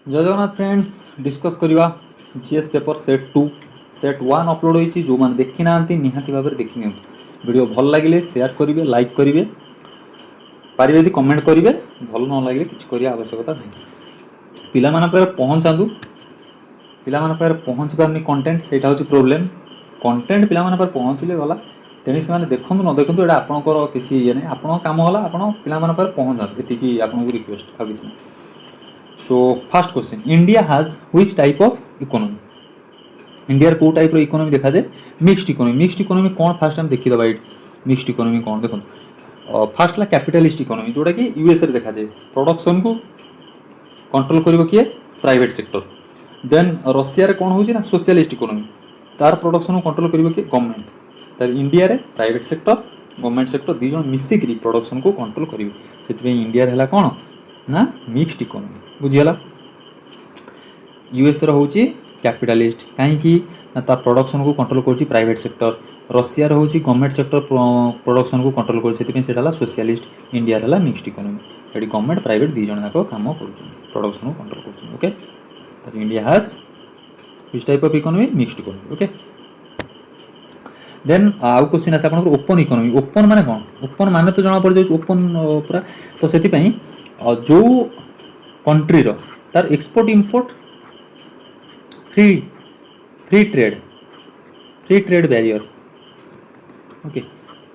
जय Jagannath friends discuss करवा GS paper set 2 set 1 upload होती जो मैंने देखी ना निहाती भाव देखी नि वीडियो भल लगे शेयर करेंगे लाइक करेंगे पारे यदि कमेंट करेंगे भल न लगे किसी करने आवश्यकता नहीं पिला पहुँचा पिला पहुँची पारनी कंटेंट से हूँ प्रोब्लेम कंटेंट पिला पहुँचले गला तेणु से देखूँ न देखूँ यहाँ आपंकर किसी ये नहीं आप कम गला आप पहुँचा ये आपको रिक्वेस्ट आ कि ना so first question India has which type of economy India को टाइप इकोनॉमी देखा जाए मिक्स्ड इकोनॉमी कौन फास्ट हम देखीदे ये मिक्स्ड इकोनॉमी कौन देखो फास्ट है कैपिटलिस्ट इकोनॉमी जोटा कि यूएस रे देखा जाए प्रोडक्शन को कंट्रोल करिवो किए प्राइवेट सेक्टर देन रशिया रे कौन होची ना सोशलिस्ट इकोनॉमी तार प्रोडक्शन को कंट्रोल करिवो किए गवर्नमेंट तार इंडिया रे प्राइवेट सेक्टर गवर्नमेंट सेक्टर दी जन मिसिक प्रोडक्शन को कंट्रोल करिवो सेति इंडिया रे हला कौन ना मिक्स्ड इकोनॉमी बुझीगला यूएस रोचे कैपिटलिस्ट कहीं ना तार प्रोडक्शन को कंट्रोल कर प्राइवेट सेक्टर रशिया रोचे गवर्नमेंट सेक्टर प्रोडक्शन को कंट्रोल कर सोशलिस्ट इंडिया है मिक्स्ड इकोनॉमी ये गवर्नमेंट प्राइवेट दी जन काम कर प्रोडक्शन को कंट्रोल कर okay India has which type of economy mixed economy okay then आउ क्वेश्चन आसे आपन ओपन इकोनॉमी ओपन माने कौन ओपन माने तो जना पड़ जाउ ओपन पूरा तो सेति पई जो कंट्री रो तार export import free trade barrier okay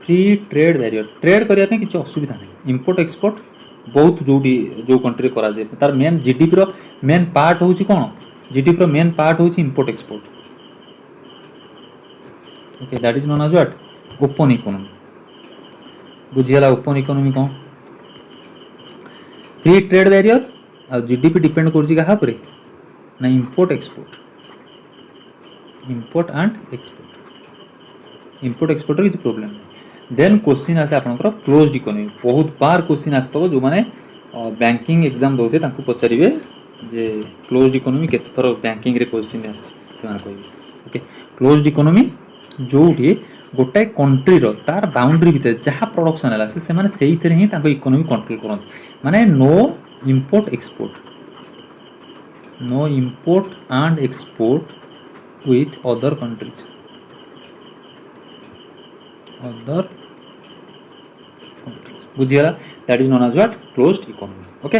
free trade barrier trade करिया नै किछ असुविधा नै इंपोर्ट एक्सपोर्ट बहुत जो कंट्री करा जे तार मेन जीडीपी रो मेन पार्ट होची कोन जीडीपी रो मेन पार्ट होची import export okay that is known as what open economy बुझियाला ओपन इकोनॉमी कोन फ्री ट्रेड बैरियर आ जीडीपी डिपेंड करुच्ची क्या ना इंपोर्ट एक्सपोर्ट इंपोर्ट एक्सपोर्ट किसी प्रोब्लेम नहीं देन क्वेश्चन आसे आपनकर क्लोज्ड इकोनॉमी बहुत बार क्वेश्चन आसतबो जो माने बैंकिंग एग्जाम दोते तांको पचारिबे जे क्लोज्ड इकोनॉमी केते थर बैंकिंग रे क्वेश्चन आसे से माने कहबे ओके क्लोज्ड इकोनॉमी जोठी गोटाए कंट्री रो तार बाउंड्री भीतर जहाँ प्रोडक्शन है से माने सेही थरे ही तांको इकोनॉमी कंट्रोल करन माने no import and export with other countries बुझिगला that is known as what closed economy okay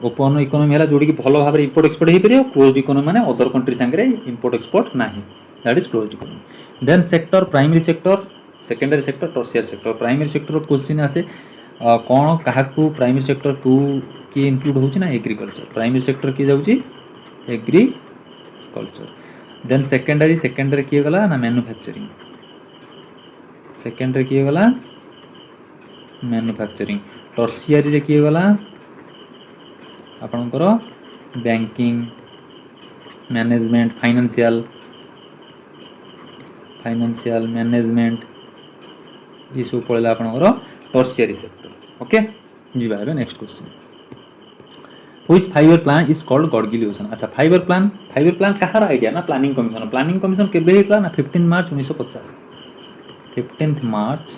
open economy है जोड़ी की भल भाव इंपोर्ट एक्सपोर्ट हो पारे क्लोज्ड इकोनॉमी माने अदर कंट्री संगे इंपोर्ट एक्सपोर्ट नाही that is closed economy then sector primary sector secondary sector tertiary sector primary sector question आसे कौन क्या प्राइमरी सेक्टर को किए इंक्लूड होची ना एग्रीकल्चर प्राइमरी सेक्टर किए जाउची एग्रीकल्चर देन सेकेंडरी किए गला ना मैन्युफैक्चरिंग सेकेंडरी किए गला मैन्युफैक्चरिंग टर्शियरी रे किए गला आपनकर बैंकिंग मैनेजमेंट फाइनेंशियल मैनेजमेंट ये सब पड़ेगा आपनकर टर्शियरी सेक्टर ओके जीवा है next question which 5 plan is called Gadgil योजना अच्छा 5 प्लान कहार आइडिया ना प्लानिंग कमिशन केबे हेतला ना 15 मार्च 1950 15 मार्च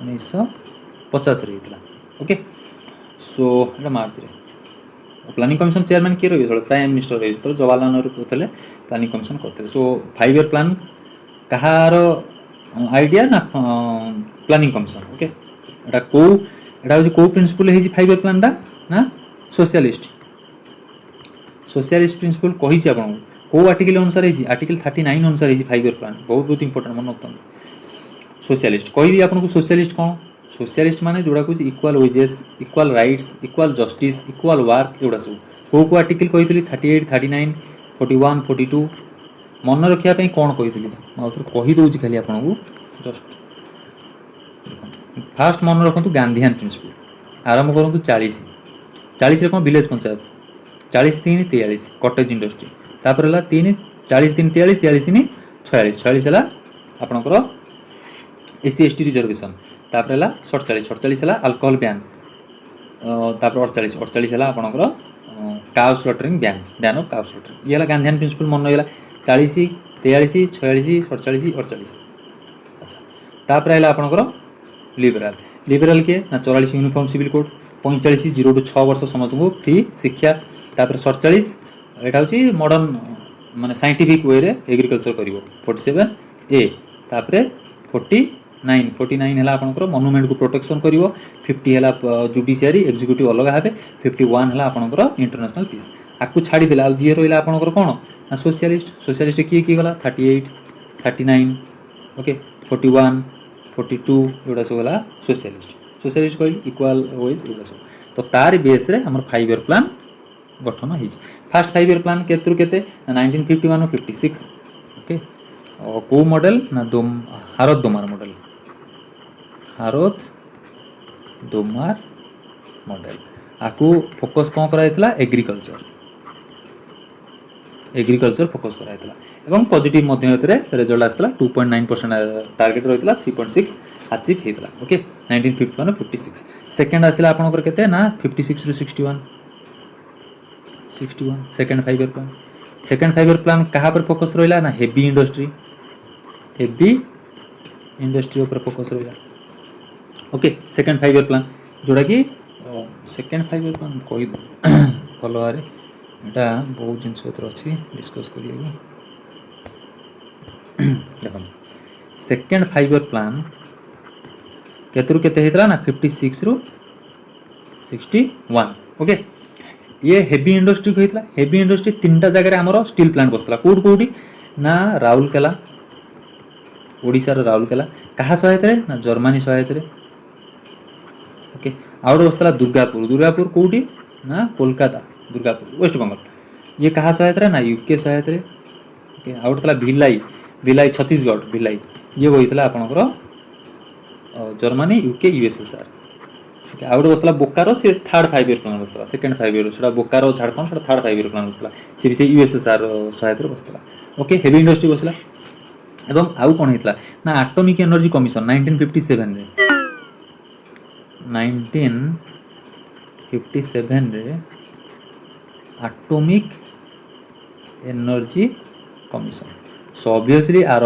1950 रे हेतला ओके सो एटा मार्च रे प्लानिंग कमिशन चेयरमैन के रही थोड़ा प्राइम मिनिस्टर रही तो जवाहरलाल नेहरू होतले प्लानिंग कमिशन करते सो 5 प्लान कहार आइडिया ना प्लानिंग कमिशन ओके एटा को प्रिंसिपल है 5 प्लान टा ना सोशलिस्ट प्रिंसिपल कही आपको कौ आर्टिकल अनुसार आर्टिकल 39 अनुसार 5 प्लान बहुत इंपोर्टेंट मन रखता सोशलिस्ट कही दी आपको सोशलिस्ट कौन सोशलिस्ट माने जोड़ा कुछ equal wages equal rights equal justice equal work एगुड़ा सब कौ आर्टिकल कही 38 39 41 42 मन रखापी कौन कही कहीदे खाली आपको जस्ट फास्ट मन रखु गांधीयन प्रिंसिपल आरंभ करूँ 40 कौन विलेज पंचायत 40 3 43 कटेज इंडस्ट्री तापर है 3 40 3 43 43 3 46 है आपणकर एससी एसटी रिजर्वेशन तापर है 47 है अल्कोहल बैन तापर 48 है आपणकर cow slaughtering ban of cow slaughtering ये गांधीयन प्रिंसिपल मन रहा 40 43 46 47 48 अच्छा तापर है आपणकर लिबराल किए ना 44 यूनिफॉर्म सिविल कोड 45 0 to 6 वर्ष समस्त को फ्री शिक्षा तापर 47 एटा होची मॉडर्न माने साइंटिफिक वे रे एग्रीकल्चर करिवो 47 ए तापर 49 हला आपनकर मॉन्यूमेंट को प्रोटेक्शन करिवो 50 हला जुडिशियरी एग्जीक्यूटिव अलग हाबे 51 हला आपनकर इंटरनेशनल पीस आकु छाडी देला आ जी रोइला आपनकर कोन ना सोशलिस्ट की गला 38 39 ओके 41 42 एडा सब गला सोशलिस्ट कहली इक्वल वाइज एडा सब तो तार बेस रे हमर 5 ईयर प्लान गठन होई फर्स्ट 5 ईयर प्लान केतरु केते 1951 और 56 ओके को मॉडल ना हारत दोमार मॉडल आकु फोकस कौन कराइतला एग्रीकल्चर फोकस कराइतला एवं पॉजिटिव मध्यमते रिजल्ट आसला 2.9% टार्गेट रहितला 3.6 अचीव हेतला ओके 1951 56 सेकंड आसिला आपनकर केते ना 56 रु 61 second 5 year plan second 5 year plan कहाँ पर फोकस रहिला ना हेवी इंडस्ट्री ऊपर फोकस रहिला ओके सेकंड 5 ईयर प्लान जोड़ा कि सेकंड 5 ईयर प्लान कोई भलो आरे एटा बहुत जिंस अछि डिस्कस करिए देखो सेकंड 5 ईयर प्लान केतरु केते हेतला ना 56 रु 61 ओके ये हेवी इंडस्ट्री को हेतला हेवी इंडस्ट्री तीनटा जगह रे हमरो स्टील प्लांट बसतला कोडी ना राउरकेला ओडिसा रो राउरकेला कहा सहायता रे ना जर्मनी सहायता रे ओके आउट बसतला दुर्गापुर कोडी ना कोलकाता दुर्गापुर वेस्ट बंगाल ये कहा सहायता रे ना यूके सहायता रे ओके आउट तला भिलाई छत्तीसगढ़ भिलाई ये होइतला आपनकर Germany UK USSR okay out बसतला बोकारो से थर्ड 5 ईयर प्लान बसतला सेकंड 5 ईयर सेटा बोकारो झारखंड सेटा थर्ड 5 ईयर प्लान बसतला से भी से यूएसएसआर सहायता रे बसतला ओके हेवी इंडस्ट्री बसला एवं आउ कोन हेतला ना एटॉमिक एनर्जी कमिशन 1957 रे atomic energy commission so obviously आर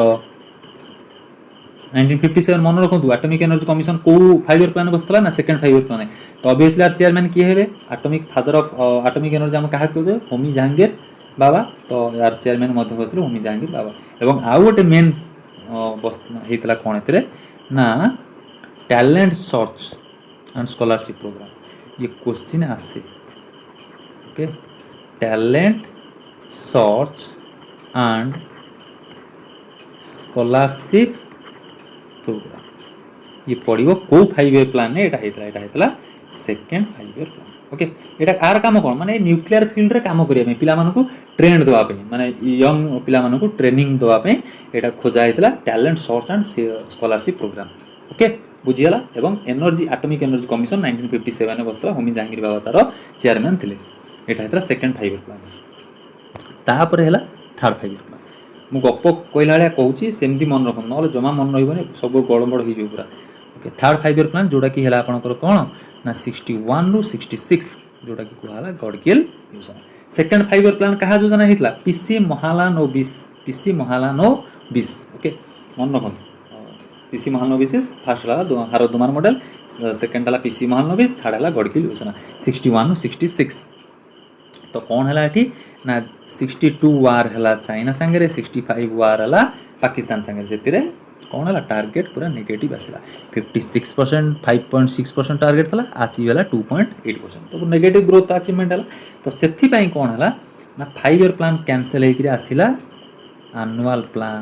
1957 मन रखु एटॉमिक एनर्जी कमिशन को 5 ईयर प्लान बसतला ना सेकंड 5 ईयर प्लान तो ऑब्वियसली आर चेयरमैन किए हेबे atomic father of atomic energy हम कहा कहते होमी जहांगीर बाबा तो यार चेयरमैन मध्य बसतले होमी जहांगीर बाबा एवं आउ गोटे मेन हेतला कोन एतरे ना talent search and scholarship programme ये क्वेश्चन आसे okay talent search and scholarship programme ये पड़ो को 5 ईयर प्लान ने एटा हेतला second 5 year plan okay Etah are काम कोन माने न्यूक्लियर फील्ड रे काम करिया में पिला मानकु ट्रेन दवा पे माने यंग पिला मानकु ट्रेनिंग दवा पे एटा खोजा हेतला talent search and scholarship programme okay बुझियला एवं एनर्जी एटॉमिक एनर्जी कमिशन 1957 ने बसतला होमी जहांगीर बाबा तार चेयरमैन थिले एटा हेतला सेकंड 5 ईयर प्लान तापर हेला थर्ड 5 ईयर प्लान मु गप कहला बेले कहूची सेमती मन रखन न जमा मन रहिबने सब गड़बड़ हो जो पूरा ओके थर्ड 5 ईयर प्लान जोड़ा कि हेला आपनकर कोन ना 61 रु 66 जोड़ा कि कुहाला गडकिल योजना सेकंड 5 ईयर प्लान कहा योजना हितला पीसी महालानो 20 ओके मन रखन पीसी महालानो 20 फर्स्ट वाला हारो दोमार मॉडल सेकंड वाला पीसी महालानो 20 थर्ड वाला गडकिल योजना 61 रु 66 तो कौन है एठी ना 62 वार है चाइना सांगे 65 वार है पाकिस्तान सांगे से कौन है टार्गेट पूरा नेगेटिव आसला 56% 5.6% टार्गेट था अचीव है 2.8% तो नेगेटिव ग्रोथ अचीवमेंट है तो से कौन है ना 5 ईयर प्लान कैंसल होकर आसला एनुअल प्लान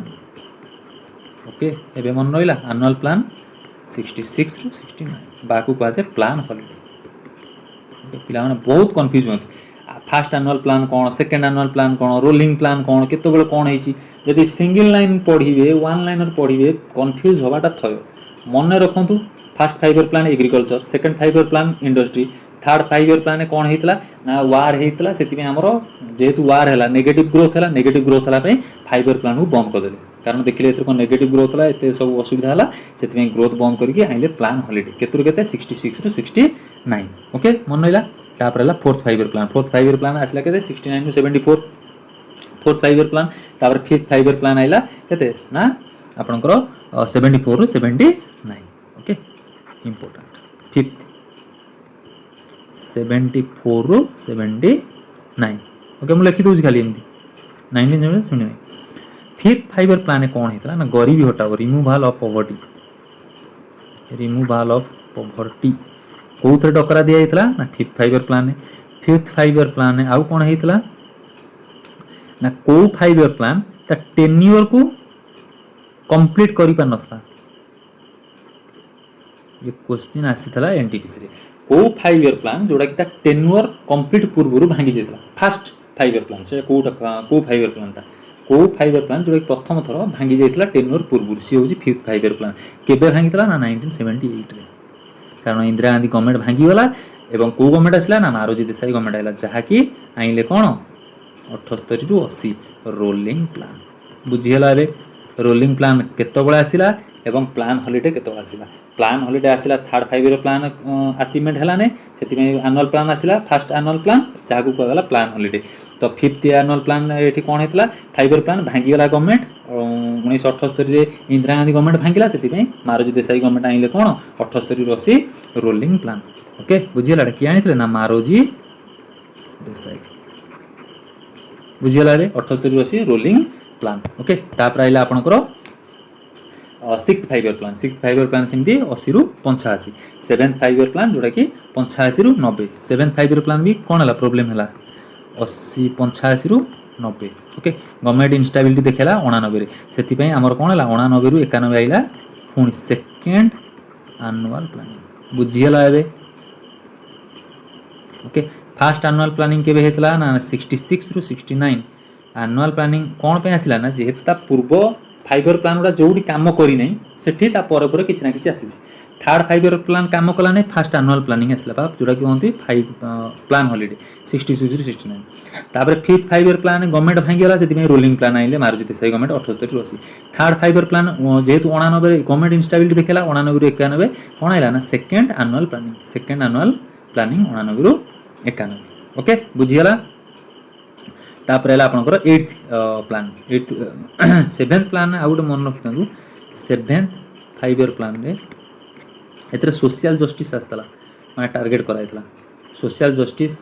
ओके एबे मन रहा एनुअल प्लान 66 रु 69 बाकू कहुए प्लान हॉलिडे पिला माने बहुत कंफ्यूज होती फास्ट एनुअल प्लान कौन सेकेंड एनुअल प्लान कौन रोलिंग प्लान कौन केतबेले कौन होती यदि सिंगल लाइन पढ़िए वन लाइनर पढ़िए कंफ्यूज होवाटा थयो मन रखु fast 5 year plan agriculture second 5 year plan industry third 5 year plan कौन होता ना वार होता से जेहेतु वार है नेगेटिव ग्रोथ है 5 ईयर प्लान को बंद करदे कारण देखिए एथर नेगेटिव ग्रोथ है एत सब असुविधा है से ग्रोथ बंद करके आइले प्लान हॉलिडे केतरु केते 66 रु 69 ओके मन रहा तापर है फोर्थ 5 ईयर प्लान आसला के 69 रु 74 फोर्थ 5 ईयर प्लान तापर फिफ्थ 5 ईयर प्लान आइला केते ना आपनकर 74 रु 79 ओके इंपोर्टेंट फिफ्थ 74 रु 79 9 ओके मुझे लिखी दूसरी खाली एमती 1979 फिफ्थ 5 ईयर प्लान कौन होता ना गरीबी हटाओ रिमूवाल ऑफ पॉवर्टी कौ थे डकरा दि जाता ना fifth 5 year plan fifth 5 year plan आउ कौन होता ना कौ 5 ईयर प्लान ता टेन्यूर को कंप्लीट कर पार नथला ये क्वेश्चन आसीथला एनटीपीसी रे को 5 ईयर प्लान जोड़ा कि ता टेन्यूर कंप्लीट पूर्व भांगी जाइतला फास्ट 5 ईयर प्लान से कोटा को 5 ईयर प्लान ता को 5 ईयर प्लान जोड़ा प्रथम थर भांगी जाइतला टेन्यूर पूर्व सी होची फिफ्थ 5 ईयर प्लान केबे भांगीतला ना 1978 रे कारण इंदिरा गांधी गवर्नमेंट भांगी गला एवं को गवर्नमेंट आसला ना मारोजी देसाई गवर्नमेंट आइला जहा कि आइले कोन 78 रु 80 रोलिंग प्लान बुझियला एबे रोलिंग प्लान केतबळे आसिला एवं प्लान हॉलिडे केतबळे आसिला प्लान हॉलिडे आसिला थर्ड 5 ईयर प्लान अचीवमेंट हला ने सेति में एनुअल प्लान आसिला फर्स्ट एनुअल प्लान जागु कहला प्लान हॉलिडे तो फिफ्थ एनुअल प्लान एठी कोन हेतला 5 ईयर प्लान भांगी गला गवर्नमेंट 1978 रे इंदिरा गांधी गवर्नमेंट भांगिला सेति में मारोजी देसाई गवर्नमेंट आइले कोन 78 रु 80 रोलिंग प्लान ओके बुझियला कि आनितले ना मारोजी देसाई बुझियला रे 78 रु 80 रोलिंग प्लान ओके तापर आइला आपनकर sixth 5 year plan sixth 5 year plan सेमती 80 रु 85 सेवेंथ 5 ईयर प्लान जोड़ा कि 85 रु 90 सेवेंथ 5 ईयर प्लान भी कौन है प्रोब्लेम है 80 85 रु 90 ओके गवर्नमेंट इनस्टेबिलिटी देखेला 89 से आमर कौन है 89 रु 91 आइला पुणी सेकेंड एनुअल प्लानिंग बुझीगला एबे ओके फास्ट एनुअल प्लानिंग केबे हेतला ना 66 रु 69 एनुअल प्लानिंग कौन पे आसिला ना जेहेतु ता पूर्व 5 ईयर प्लान गुड़ा जोड़ी काम करी नहीं सेठी ता पर पर किछि ना किछि आसीछि थर्ड 5 ईयर प्लान काम कला नहीं फास्ट एनुअल प्लानिंग आसला बा जोड़ा कि होंती 5 प्लान हॉलिडे 66 रु 69 तापर फिफ्थ 5 ईयर प्लान गवर्नमेंट भांगी गला सेति में रोलिंग प्लान आइले मारुति देसाई गवर्नमेंट 78 रु 80 थर्ड 5 ईयर प्लान जेहेतु 89 गवर्नमेंट इनस्टेबिलिटी देखेला 89 रु 91 कोन आइला ना सेकंड एनुअल प्लानिंग 89 रु 91 ओके बुझियला तापर है आपनकर 8th plan 8th 7th plan आ गोटे मन रखिथांतु 7th 5 ईयर प्लान रे एतरे सोशल जस्टिस आस्तला माने टारगेट कराइतला सोशल जस्टिस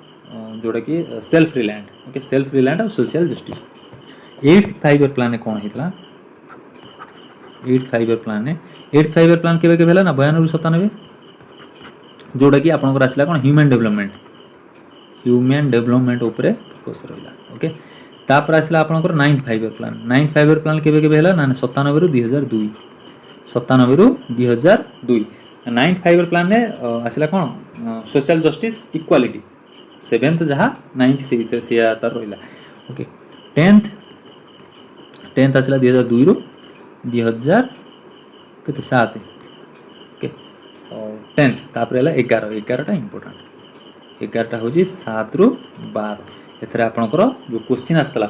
जोड़ा कि self reliant okay self reliant और social justice 8th 5 year plan कोन हेतला 8th 5 year plan 8th 5 year plan केबे केबे हला ना 92 रु 97 जोड़ा कि आपनकर आसला कोन ह्यूमन डेवलपमेंट ऊपर फोकस रहिला ओके तापर आसला आपनकर 9th 5 year plan 9th 5 year plan केबे केबे हला ना 97 रु 2002 9th 5 ईयर प्लान ने आसला कोन सोशल जस्टिस इक्वालिटी 7th जहा 9th से तार रहिला ओके 10th आसला 2002 रु 2000 केते 7 ओके 10th तापर हला 11 टा इंपोर्टेंट 11 टा होजी 7 रु 12 एथरे आपनकर जो क्वेश्चन आस्तला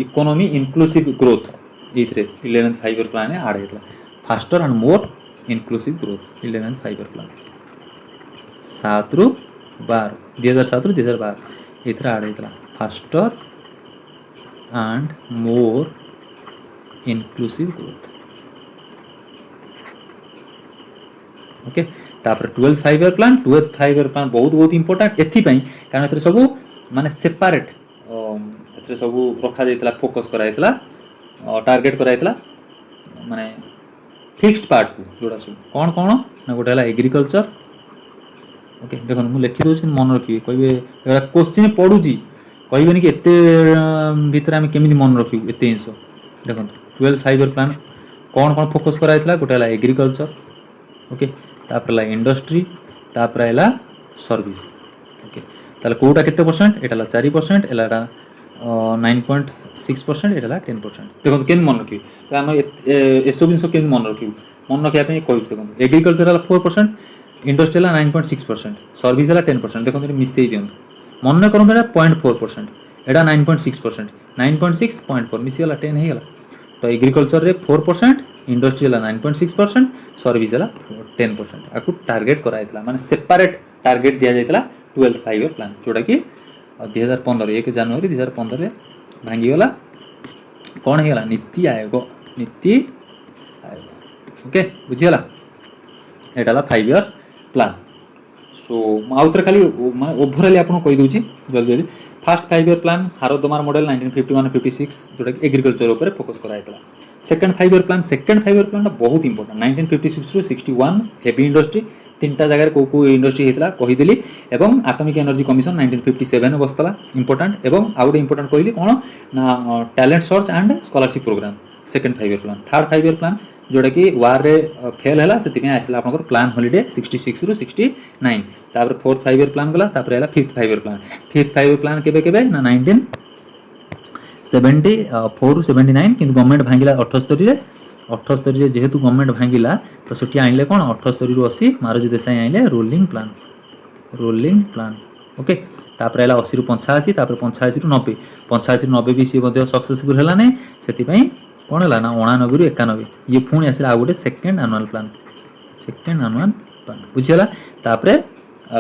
इकोनॉमी इंक्लूसिव ग्रोथ इथरे 11th 5 ईयर प्लान ऐड हेतला faster and more inclusive growth 11th 5 year plan 7 रु 12 2007 रु 2012 इथरे ऐड हेतला faster and more inclusive growth okay तापर 12th 5 ईयर प्लान बहुत इंपोर्टेंट एथि पई कारण एथरे सब माने सेपरेट एथरे सब रखा जाइतला फोकस कराइतला टारगेट कराइतला माने फिक्स्ड पार्ट को जोड़ा सब कौन ना गोटे है एग्रीकल्चर ओके देखो मुझे लिखि दूसरी मन रखिए कहे क्वेश्चन पढ़ुची कहबेनि कि एते भीतर आम केमी मन रखू एत जिन देखो 12th 5 ईयर प्लान कौन फोकस कराइतला गोटे है एग्रीकल्चर ओके तापर है इंडस्ट्री तापर है सर्विस ओके ताले कोटा केते परसेंट एटा 4% एला 9.6% एटा 10% देखो केन मन रखिए तो आम एसब जिन के मन रखिए मन रखा कह देखो एग्रीकल्चर 4% इंडस्ट्री 9.6% सर्विस 10% देखो मिसई दिखाँ मन करूँ 0.4% एटा 9.6% 9.6.4 मिसीगला 10 हो गला तो एग्रीकल्चर रे 4% इंडस्ट्री 9.6% सर्विस 10% आपको टारगेट कराइतला माने सेपरेट टारगेट दिया जाइतला 12th 5 ईयर प्लान जोड़ा कि 2015 1 जनवरी 2015 भांगी गला कौन हो गला नीति आयोग ओके बुझीगला एटा 5 ईयर प्लान सो आउथरे खाली ओवरऑल आपन कहि दोची जल्दी फास्ट 5 ईयर प्लान हारोदमार मॉडल 1951-56 जोटा कि एग्रीकल्चर ऊपर फोकस कराइतला। सेकंड 5 ईयर प्लान बहुत इंपोर्टेंट 1956 रु 61 हेवी इंडस्ट्री तीनटा जगह को इंडस्ट्री होता कहीदेली एवं आटमिक एनर्जी कमिशन 1957 बसला इंपोर्टेंट एवं आउ गोटे इंपोर्टेंट कहली कौन ना talent search and scholarship programme second 5 year plan. Third 5 year plan जोटा कि वार रे फेल है से आसला आपंकर प्लान हॉलीडे 66 रु 69 तापर फोर्थ 5 ईयर प्लान गला तापर है fifth 5 year plan. Fifth 5 year plan केबे केबे ना 1974 रु 79 किंतु गवर्नमेंट भांगिला 78 रे जेहेतु गवर्नमेंट भांगिला तो सेठी आइले कोन 78 रु 80 मारोजी देसाई आइले रोलिंग प्लान ओके। तापर है 80 रु 85 तापर 85 रु 90 85 रु 90 भी सी मध्ये सक्सेसफुल हैला नै सेति पई कोन हैला ना 89 रु 91 ये पुणी आसिला आ गोटे सेकंड एनुअल प्लान बुझिला। तापर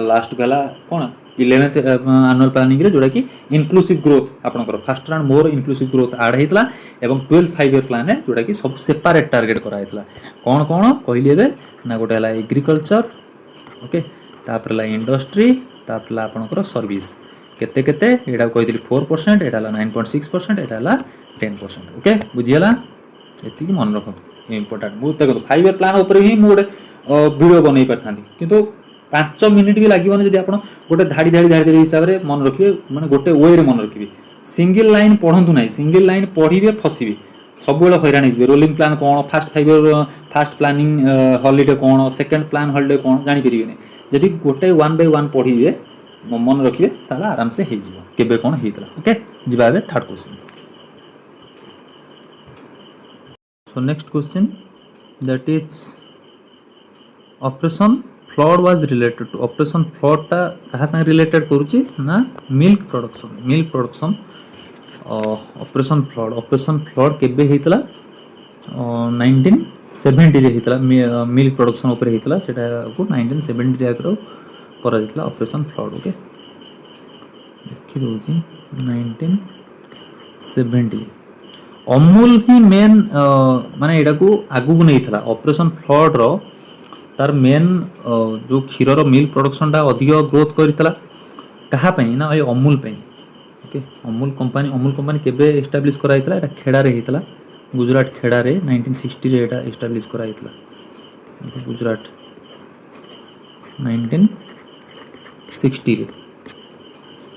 लास्ट गला कोन 11th एनुअल प्लानिंग रे जोड़ा कि इनक्लूसिव ग्रोथ आपनकर faster and more inclusive growth add हेतला एवं 12th 5 ईयर प्लान है जोड़ा कि सब सेपरेट टारगेट करा हेतला कोन कोन कहली एबे ना गोटे हला एग्रीकल्चर ओके तापर ला इंडस्ट्री तापर ला आपनकर सर्विस केते केते एडा कहदिली 4% एडा ला 9.6% एडा ला 10% ओके बुझियला एति कि मन रखो इंपोर्टेंट बहुत देखो 5 ईयर प्लान ऊपर ही मोड वीडियो बनै परथांती किंतु 5 मिनिट भी लागिबोनी जदि आपण गोटे धाड़ी हिसाब रे मन रखिबे माने गोटे वे रे मन रखिबे सिंगल लाइन पढंतु नाही सिंगल लाइन पढिबे फसिबे सब बेले हैरान हिबे रोलिंग प्लान कोन fast 5 year fast planning holiday कोन सेकंड प्लान हॉलिडे कोन जानि परिबे नै जदि गोटे 1 बाय 1 पढिबे मन रखिबे ताला आराम से हे जिवो केबे कोन हेतला ओके जिबा बे third question. So next question that is operation flood was related to operation flood टा कहा संग रिलेटेड करूची ना मिल्क प्रोडक्शन ऑपरेशन फ्लड केबे हेतला 1970 रे हेतला मिल्क प्रोडक्शन ऊपर हेतला सेटा को 1970 रे आकरो करा दितला ऑपरेशन फ्लड ओके देखि दोची 1970 अमूल ही मेन माने एडा को आगु को नैथला ऑपरेशन फ्लड रो तार मेन जो क्षीर मिल्क प्रोडक्शन टा अधिक ग्रोथ करथिला कहा पई ना ए अमूल पई ओके अमूल कंपनी केबे एस्टैब्लिश कराइतला एटा खेड़ा रे हितला गुजरात खेड़ा रे 1960 रे एटा एस्टैब्लिश कराइतला गुजरात 1960 रे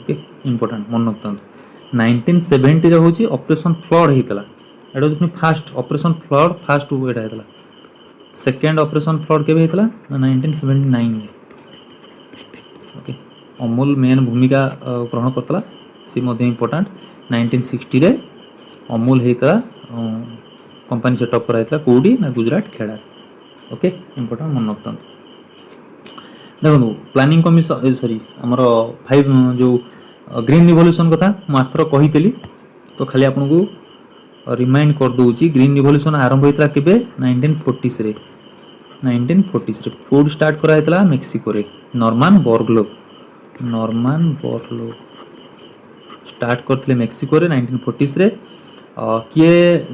ओके इंपोर्टेंट मन रखता 1970 रे होची ऑपरेशन फ्लड हितला एटा जो फास्ट ऑपरेशन फ्लड फास्ट एटा हितला सेकेंड ऑपरेशन फ्लड के हेतला 1979 में ओके अमूल मेन भूमिका ग्रहण करतला सी मध्ये इंपोर्टेंट 1960 रे अमूल हेतला कंपनी सेटअप कराइतला कोडी ना गुजरात खेड़ा ओके इंपोर्टेंट मन रखता देखो प्लानिंग कमिशन सॉरी हमर 5 जो ग्रीन रिवॉल्यूशन कथा मास्टर कहितली तो खाली आपन को रिमाइंड कर दूची ग्रीन रिवॉल्यूशन आरंभ होइतला केबे 1940 रे फूड स्टार्ट करा हेतला मेक्सिको रे नॉर्मन बोरग्लो स्टार्ट करथले मेक्सिको रे 1940 रे किए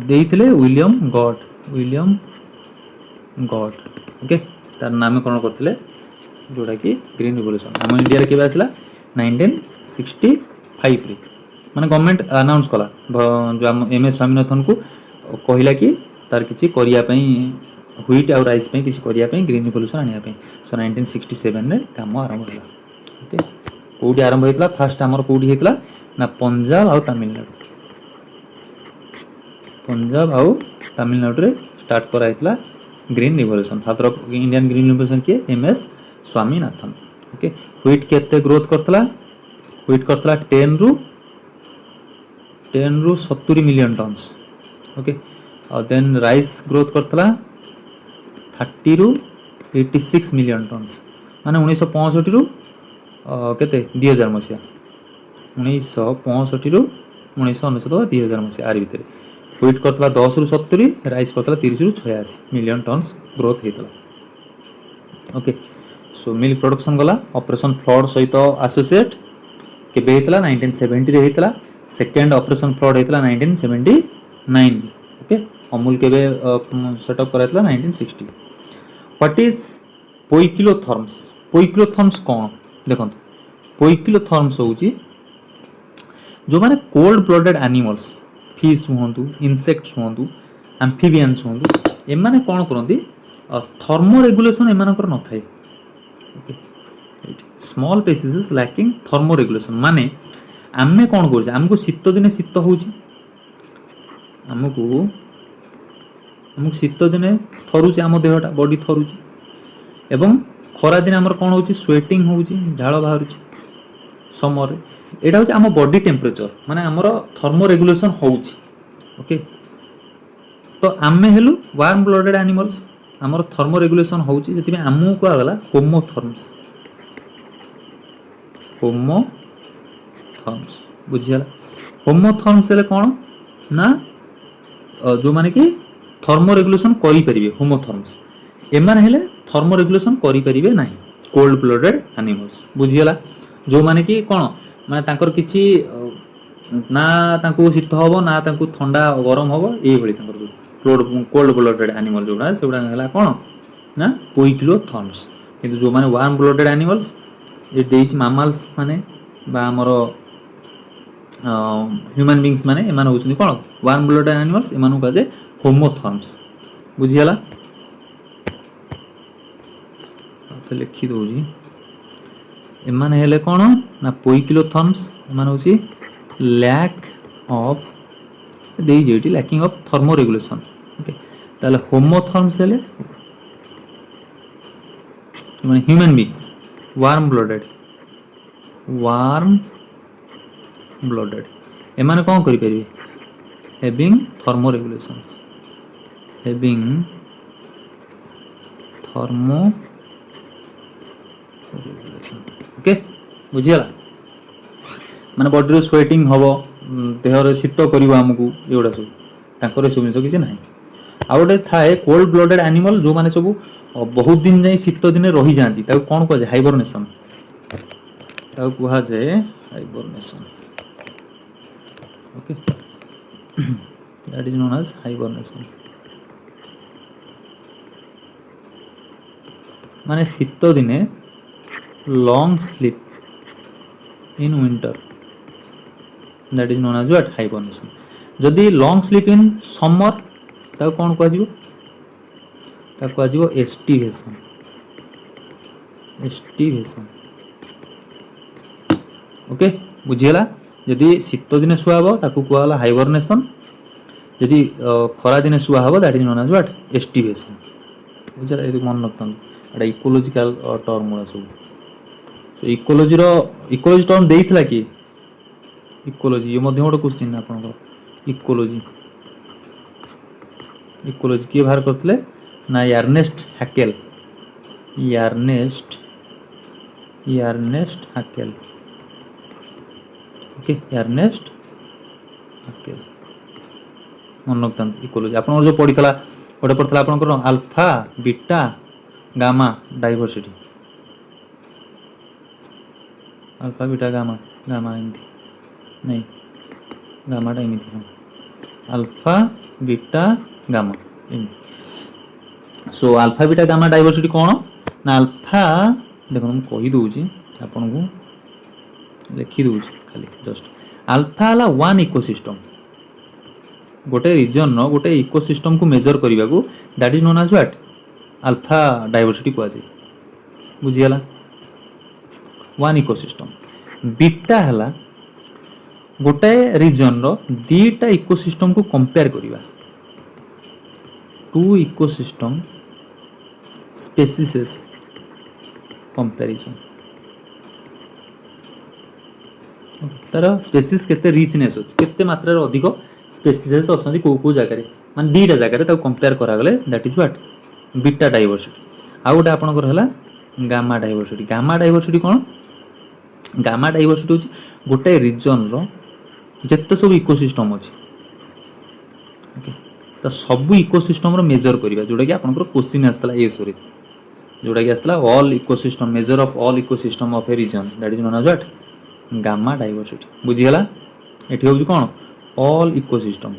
देइथले विलियम गॉड ओके तार नामकरण करथले जोड़ा कि ग्रीन रिवॉल्यूशन हम इंडिया रे केबे आसला 1965 रे माने गवर्नमेंट अनाउंस कला जो एम एस स्वामीनाथन को कहला कि तार किछि करिया पई व्हीट और राइस पई किछि करिया पई ग्रीन रिवॉल्यूशन आनिया पई सो 1967 रे काम आरंभ होला ओके कोडी आरंभ हेतला फर्स्ट हमर कोडी हेतला ना पंजाब और तमिलनाडु रे स्टार्ट करा हेतला green revolution father of Indian green revolution के M S Swaminathan okay wheat केते ग्रोथ करतला व्हीट करतला 10 रु 70 मिलियन टन्स ओके और देन राइस ग्रोथ करतला 30 रु 86 मिलियन टन्स माने 1965 रु केते 2000 मसिया 1965 रु 1999 2000 मसिया आरि भितरे व्हीट करतला 10 रु 70 राइस करतला 30 रु 86 मिलियन टन्स ग्रोथ हेतला ओके सो मिल्क प्रोडक्शन गला ऑपरेशन फ्लड सहित एसोसिएट केबे हेतला 1970 रे हेतला सेकेंड ऑपरेशन फ्लड हेतला 1979 ओके अमूल केबे सेटअप कराइतला 1960 व्हाट इज पोइकिलोथर्म्स कोन देखंत पोइकिलोथर्म्स होउची जो माने कोल्ड ब्लडेड एनिमल्स फिश हुंतु इनसेक्ट्स हुंतु एम्फिबियंस हुंतु एमाने कोन करंती थर्मो रेगुलेशन एमानकर न थाए okay small species lacking thermo regulation माने आमे कोन करछ हमको शीत दिने शीत होउची हमको शीत दिने थरुची आम देहटा बॉडी थरुची एवं खरा दिन आमर कोन होउची स्वेटिंग होउची झाळ बाहरुची समर एटा होउची आम बॉडी टेम्परेचर माने आमर थर्मो रेगुलेशन होउची ओके तो आमे हेलु वार्म ब्लडेड एनिमल्स आमर थर्मो रेगुलेशन होउची जति में आमु को आगला होमोथर्म्स बुझियाला होमोथर्म्स हेले कोन ना जो माने कि थर्मो रेगुलेशन करि परिबे होमोथर्म्स एमान हेले थर्मो रेगुलेशन करि परिबे नाही कोल्ड ब्लडेड एनिमल्स बुझियाला जो माने कि कोन माने तांकर किछि ना तांको शीत हबो ना तांको ठंडा गरम हबो ए भली तांकर जो कोल्ड ब्लडेड एनिमल जोडा सेउडा हला कोन ना पोइक्लोथर्म्स किंतु जो माने वार्म ब्लडेड एनिमल्स ए देइच मैमल्स माने बा हमर ह्यूमन बीइंग्स माने एमान होउछन कोन वार्म ब्लडेड एनिमल्स एमानु काजे होमोथर्म्स बुझियाला तो लिखि दउजी एमान हेले कोन ना पोइक्लोथर्म्स एमान होची लैक ऑफ देई jetty lacking of thermo regulation okay ताले होमोथर्म्स हेले माने ह्यूमन बीइंग्स वार्म ब्लडेड एमाने कोन करि परिबे हैविंग थर्मो रेगुलेशंस ओके बुझियला माने बॉडी रो स्वेटिंग हबो देह रे शीत करिवो हमकु एउडा सब तांकर सब जिंस किछि नाही आ गोटे थाए कोल्ड ब्लडेड एनिमल जो माने सब बहुत दिन जाई शीत दिन रही जांती ताको कोन को जाय हाइबरनेशन ताको कुहा जाय hibernation okay that is known as hibernation माने शीत दिने long sleep in winter that is known as what hibernation जदि long sleep in summer ताको कोन को आजिवो ताको आजिवो estivation ओके बुझियला जदि शीत दिने सुआ हबो ताको कुआला हाइबरनेशन जदि खरा दिने सुआ हबो that is known as what aestivation बुझला ए मन रखतन एटा इकोलॉजिकल टर्म होला सब सो इकोलॉजी टर्म देइथला कि इकोलॉजी ये मध्य गोटे क्वेश्चन आपन को इकोलॉजी के बाहर करथले ना यार्नेस्ट हैकेल ओके यार्नेस्ट हैकेल मन रखतन इकोलॉजी आपन जो पढितला गोटे पढितला आपन को alpha beta gamma diversity alpha beta gamma एमती नहीं गामाटा एमती हाँ अल्फा बीटा गामा एमती so alpha beta gamma diversity कौन ना अल्फा देखो मुझे कही दूची आपन को लिखि दूची खाली जस्ट अल्फा हला वन इकोसिस्टम गोटे रीजन नो गोटे इकोसिस्टम को मेजर करने को that is known as what alpha diversity को आजे बुझियला वन इकोसिस्टम बीटा हला गोटे रीजन रो दीटा इकोसिस्टम को कंपेयर करिवा टू इकोसिस्टम स्पेसीज कंपैरिजन तार स्पेसीज केते रिचनेस अछि केते मात्रा रे अधिक स्पेसीज असंती को जगह रे माने दीटा जगह रे ता कंपेयर करा गले that is what beta diversity आ गोटे आपन को हला गामा डाइवर्सिटी कोन गामा डाइवर्सिटी होची गोटे रीजन रो जत्ते सब इकोसिस्टम अछि ओके तो सब इकोसिस्टम रो मेजर करिवा जोडा कि आपन को क्वेश्चन आस्तला ए सॉरी जोडा कि आस्तला all ecosystem measure of all ecosystem of a region that is known as what gamma diversity बुझियला एठी होची कोन all ecosystem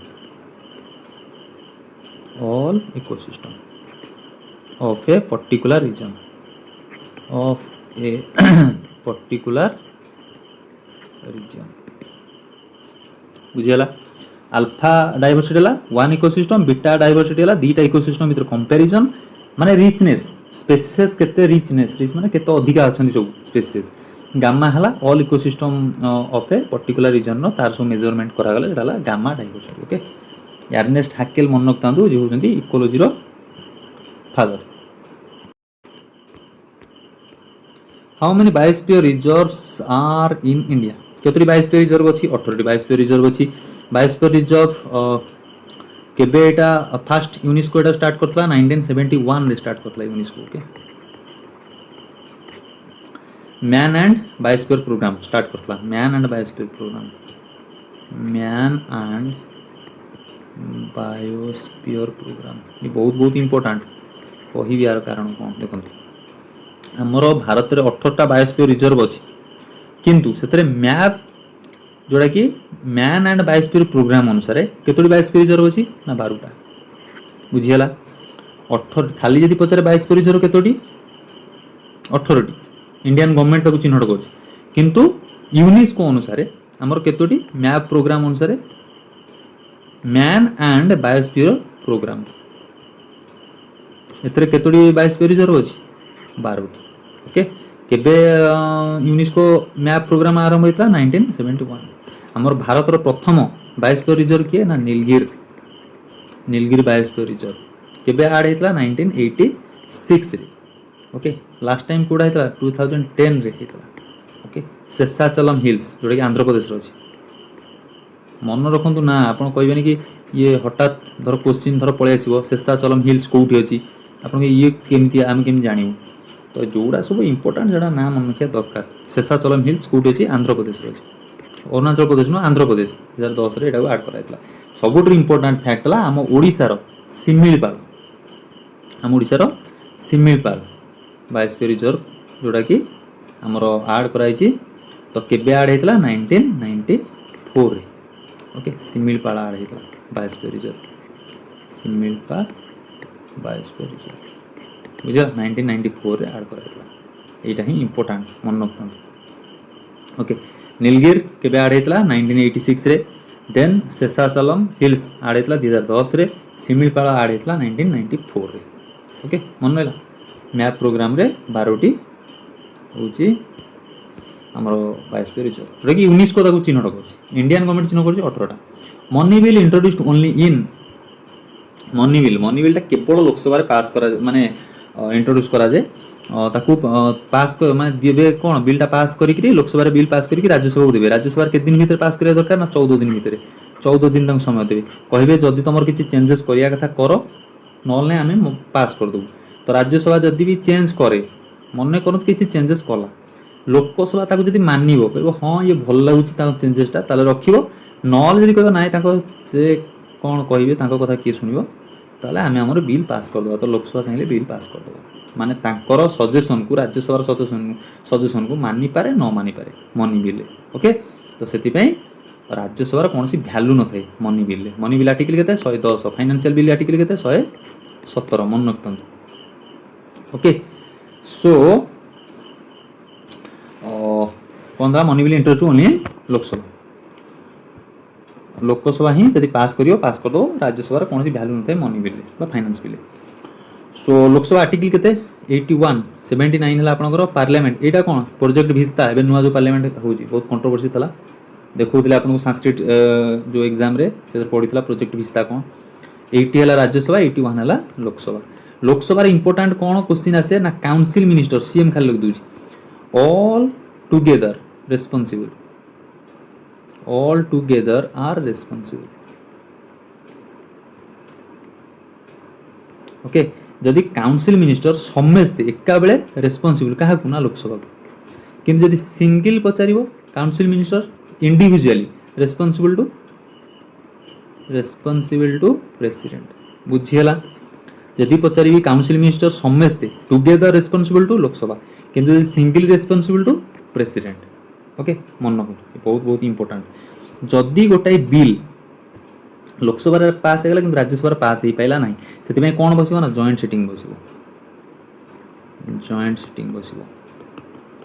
of a particular region बुझीगला अल्फा डायवर्सिटी है वन इकोसिस्टम बीटा डायवर्सिटी है दुईटा इकोसिस्टम भर कंपेरिजन माने रिचनेस स्पेसीस केते रिचनेस रिच माने केते अधिका अछंती सब स्पेसीस गामा हला all ecosystem of a particular region नो तार सब मेजरमेंट करा गले एटा हला gamma diversity okay Ernest Haeckel मन रखतांतु जे होचंती इकोलॉजी रो father how many biosphere reserves are in India केतरी बायोस्फीयर रिजर्व अछि 18 बायोस्फीयर रिजर्व अछि बायोस्फीयर रिजर्व केबे एटा फर्स्ट यूनेस्को एटा स्टार्ट करथला 1971 रे स्टार्ट करथला UNESCO okay man and biosphere programme start करथला man and biosphere programme man and biosphere programme ये बहुत बहुत इंपोर्टेंट कहि यार कारण कोन देखंतु हमर भारत रे 18टा बायोस्फीयर रिजर्व अछि किंतु सेतरे मैप जोड़ा कि मैन एंड बायोस्फीयर प्रोग्राम अनुसार केतोटी बायोस्फीयर रिजर्व अछि ना 12टा बुझियला 18 खाली जदी पचारे बायोस्फीयर रिजर्व केतोटी 18टी इंडियन गवर्नमेंट ताको चिन्हट करछि किंतु यूनेस्को अनुसार हमर केतोटी मैप प्रोग्राम अनुसार मैन एंड बायोस्फीयर प्रोग्राम एतरे केतोटी बायोस्फीयर रिजर्व अछि 12टी ओके केबे यूनेस्को मैप प्रोग्राम आरंभ होइतला 1971 हमर भारत रो प्रथम बायोस्फीयर रिजर्व किए ना नीलगिरी बायोस्फीयर रिजर्व केबे ऐड होइतला 1986 रे ओके लास्ट टाइम कोडा होइतला 2010 रे होइतला ओके शेषाचलम हिल्स जोडा कि आंध्र प्रदेश रो अछि मन रखंतु ना आपण कहबेनी कि ये हठात धर क्वेश्चन धर पळे आसीबो शेषाचलम हिल्स कोठी अछि आपण ये केमति हम केम जानिबो तो जोड़ा सब इंपोर्टेंट जड़ा नाम मन रखिया दरकार शेषाचलम हिल्स कोठी अछि आंध्र प्रदेश रो अछि अरुणाचल प्रदेश नो आंध्र प्रदेश 2010 रे एटा ऐड कराइतला सबुठ इंपोर्टेंट फैक्ट ला हम ओडिसा रो सिमिलपाल बायोस्फीयर रिजर्व जोड़ा कि हमर ऐड कराइछि तो केबे ऐड हेतला 1994 रे ओके सिमिलपाल ऐड हेतला biosphere reserve Similipal biosphere reserve बुझा 1994 रे ऐड कराइतला एटा ही इंपोर्टेंट मन रखता ओके नीलगिर केबे ऐड हेतला 1986 रे देन शेषाचलम हिल्स ऐड हेतला 2010 रे सिमिलपाल ऐड हेतला 1994 रे ओके मन रहला मैप प्रोग्राम रे 12टी होची हमर बायोस्फीयर रिजर्व जोटा कि यूनेस्को ताको चिन्हट करछि इंडियन गवर्नमेंट चिन्ह करछि 18टा money bill introduced only in money bill ता केवल लोकसभा रे पास करा माने इंट्रोड्यूस करा जे ताकू पास माने देबे कोन बिलटा पास करिकरी लोकसभा रे बिल पास करिकरी राज्यसभा को देबे राज्यसभा के दिन भीतर पास करिया दरकार ना 14 दिन भीतर 14 दिन तक समय देबे कहबे जदी तमर किछि चेंजेस करिया कथा करो नले आमे पास कर दउ तो राज्यसभा जदी भी चेंज करे मने करत किछि चेंजेस कला लोकसभा ताकू जदी मानिबो कहबो हां ये भल लागुछि ता चेंजेसटा ताले रखिबो नले जदी कहबो नाइ ताको से कोन कहबे ताको कथा के सुनिबो ताले आमे हमर बिल पास कर दो तो लोकसभा चाहिले बिल पास कर दो माने तांकर सजेशन को राज्यसभा सजेशन को मानि पारे न मानि पारे मनी बिल ओके तो सेति पई राज्यसभा कोनसी वैल्यू न थाए मनी बिल आर्टिकल केते 110 फाइनेंशियल बिल आर्टिकल केते 117 मन रखतंतु ओके सो पंद्रह money bill introduce only Lok Sabha ही यदि पास कर दो राज्यसभा कौन वैल्यू न थाए money bill finance bill so Lok Sabha article केते 81 79 हला आपनकर पार्लियामेंट एटा कोन प्रोजेक्ट भिस्ता एबे नुवा जो पार्लियामेंट होची बहुत कंट्रोवर्सी थला देखौतिले आपन को संस्कृत जो एग्जाम रे से पढितला प्रोजेक्ट भिस्ता कोन 80 हला राज्यसभा 81 हला लोकसभा रे इंपोर्टेंट कोन क्वेश्चन आसे ना काउंसिल मिनिस्टर सीएम खाली लिख दोची all together are responsible okay जदि काउंसिल मिनिस्टर समस्ते एका बेले रेस्पोंसिबल कहा ना लोकसभा किंतु जदि single पचारिबो council minister individually responsible to president बुझियला जदि पचारिबी काउंसिल मिनिस्टर समस्ते टुगेदर रेस्पोंसिबल टू लोकसभा किंतु single responsible to president okay मन रखो बहुत बहुत इंपोर्टेंट जदि गोटाई बिल लोकसभा रे पास हेगला किंतु राज्यसभा रे पास हे पाइला नाही सेति में कोन बसिबो ना जॉइंट सिटिंग बसिबो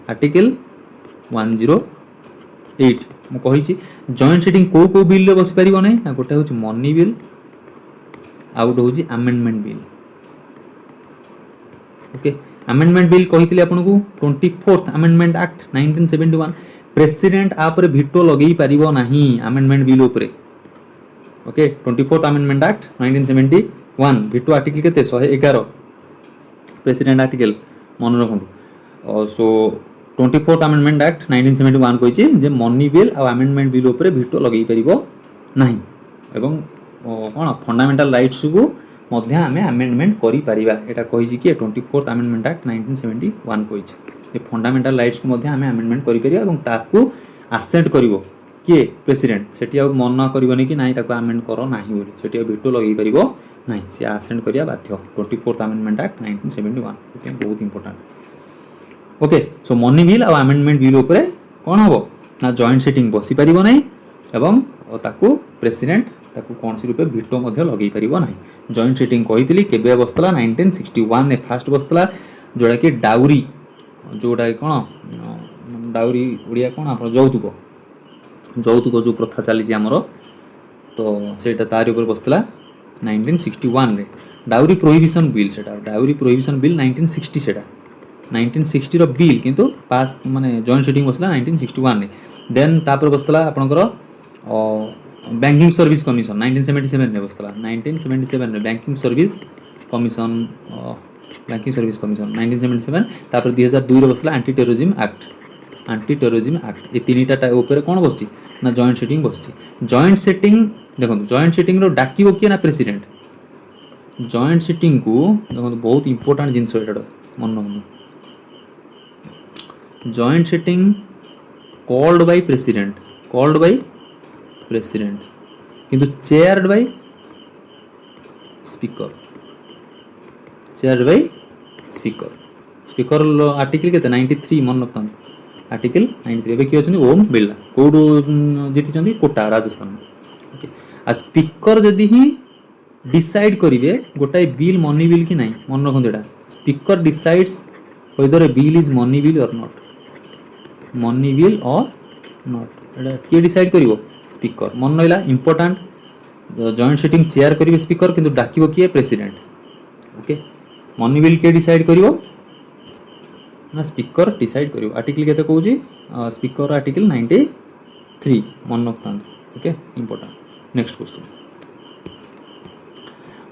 आर्टिकल 10 8 ମୁଁ କହିଛି ଜଏଣ୍ଟ ସିଟିଂ କୋଉ କୋଉ ବିଲ୍ ରେ ବସିପାରିବ ନାହିଁ ନା ଗୋଟେ ହେଉଛି ମନି ବିଲ୍ ଆଉ ଗୋଟେ ହେଉଛି amendment bill. Okay amendment bill कही आपको 24th अमेंडमेंट एक्ट 1971 प्रेसिडेंट आपरे भिटो लगे पारिबो नाही अमेंडमेंट बिल उपरे। ओके 24th अमेंडमेंट एक्ट 1971 भिटो आर्टिकल केते 111 प्रेसिडेंट आर्टिकल मन रखंतु। सो 24th अमेंडमेंट एक्ट 1971 कहिछि जे मनी बिल आ अमेंडमेंट बिल उपरे भिटो लगे पारिबो नाही एवं कोन फंडामेंटल राइट्स को मध्य आमे अमेंडमेंट करि परिबा। एटा कहिछि कि 24th अमेंडमेंट एक्ट 1971 कहिछि जे फंडामेंटल राइट्स को मध्य आमे अमेंडमेंट करि परिबा एवं ताकू असेंट करिवो कि प्रेसिडेंट सेठी आ मना करिवोनी कि नाही ताकू अमेंड करो नाही बोली सेठी भिटो लगै परिबो नाही से असेंट करिया बाध्य 24th अमेंडमेंट एक्ट 1971 ओके बहुत important. Okay so money bill आ अमेंडमेंट बिल ऊपर कोन हबो ना जॉइंट सिटिंग बसी परिबो नाही एवं ताकू प्रेसिडेंट ताकू कोनसी रूपे भिटो मध्य लगै परिबो नाही। जॉइंट सिटिंग कहितली केबे बस्तला 1961 ने फास्ट बस्तला जोडा कि डाउरी जोडा कोन डाउरी उड़िया कोन आपण जौतुक जौतुक जो प्रथा चली हमर तो सेटा तार ऊपर बस्तला 1961 रे डाउरी प्रोहिबिशन बिल सेटा डाउरी प्रोहिबिशन बिल 1960 सेटा 1960 रो बिल किंतु पास माने जॉइंट सिटिंग बसला 1961 रे देन तापर बस्तला आपनकर बैंकिंग सर्विस कमिशन 1977 ने बस्तला 1977 रे बैंकिंग सर्विस कमिशन 1977 तापर 2002 रे बस्तला एंटी टेररिज्म एक्ट ए तीनटा ऊपर कोन बसची ना जॉइंट सिटिंग बसची। जॉइंट सिटिंग देखो जॉइंट सिटिंग रो डाकिबो कि ना प्रेसिडेंट जॉइंट सिटिंग को देखो बहुत इंपोर्टेंट जिंस एटा मन रखनु joint sitting called by president किंतु chaired by speaker speaker article केते 93 मन रखता आर्टिकल 93 एबे कि अछि ओम बिरला कोडू जीति चंदी कोटा राजस्थान। ओके आ स्पीकर जदी ही डिसाइड करिवे गोटाई बिल मनी बिल कि नाही मन रखन एटा speaker decides whether A bill is money bill और नॉट एटा के डिसाइड करिवो स्पीकर मन रहिला इंपोर्टेंट जॉइंट सिटिंग चेयर करिवे स्पीकर किंतु डाकिबो कि प्रेसिडेंट। ओके मनी बिल के डिसाइड करिवो ना स्पीकर डिसाइड करिवो आर्टिकल केते कहूजी स्पीकर आर्टिकल 93 मन रखता। Okay important next question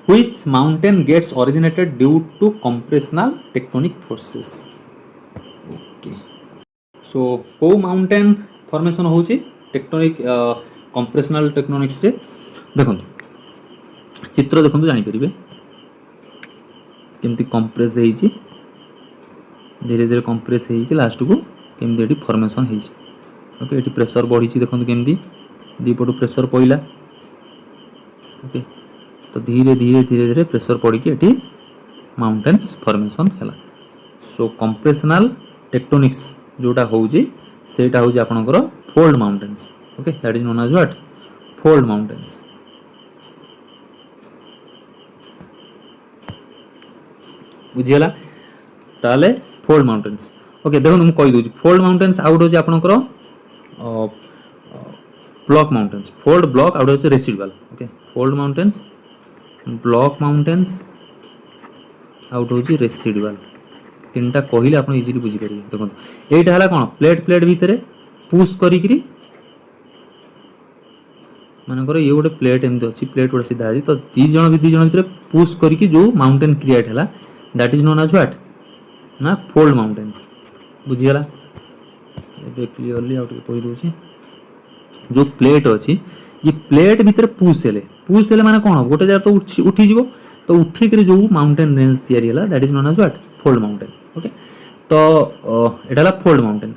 which mountain gets originated due to compressional tectonic forces. Okay so को माउंटेन फॉर्मेशन होची टेक्टोनिक कंप्रेशनल टेक्टोनिक्स रे देखो चित्र देखो जानि परिबे केमती कंप्रेस हेची धीरे धीरे कंप्रेस हेकी लास्ट को केमती एटी फॉर्मेशन हेची। ओके एटी प्रेशर बढ़ी देखो केमती दीपटू प्रेशर पइला। ओके तो धीरे धीरे धीरे धीरे प्रेशर पड़ी के एटी माउंटेन्स फॉर्मेशन हैला। सो कंप्रेशनल टेक्टोनिक्स जोटा होउची सेटा होउची आपनकर fold mountains. Okay that is known as what fold mountains. बुझियला ताले फोल्ड माउंटेन्स। ओके देखो हम कहि दोची फोल्ड माउंटेन्स आउट होची आपनकर block mountains fold block out होची residual. Okay fold mountains block mountains out होची रेसिडुअल तीनटा कहिले आपण इजीली बुझी परिबे। देखो एटा हला कोन प्लेट भितरे पुश करी करी मानकर ये गोटे प्लेट एमती अच्छी प्लेट गोटे सीधा अच्छी तो दी जन भितर पुश करके जो माउंटेन क्रिएट है that is known as what ना फोल्ड माउंटेन्स। बुझीगला एबे क्लियरली आउट कहि दोछि जो प्लेट अच्छी ये प्लेट भितर पुश हेले माने कोन गोटे जगह तो उठी जीवो तो उठी कर जो माउंटेन रेंज तयारी है that is known as what fold mountain. Okay तो एटा फोल्ड माउंटेन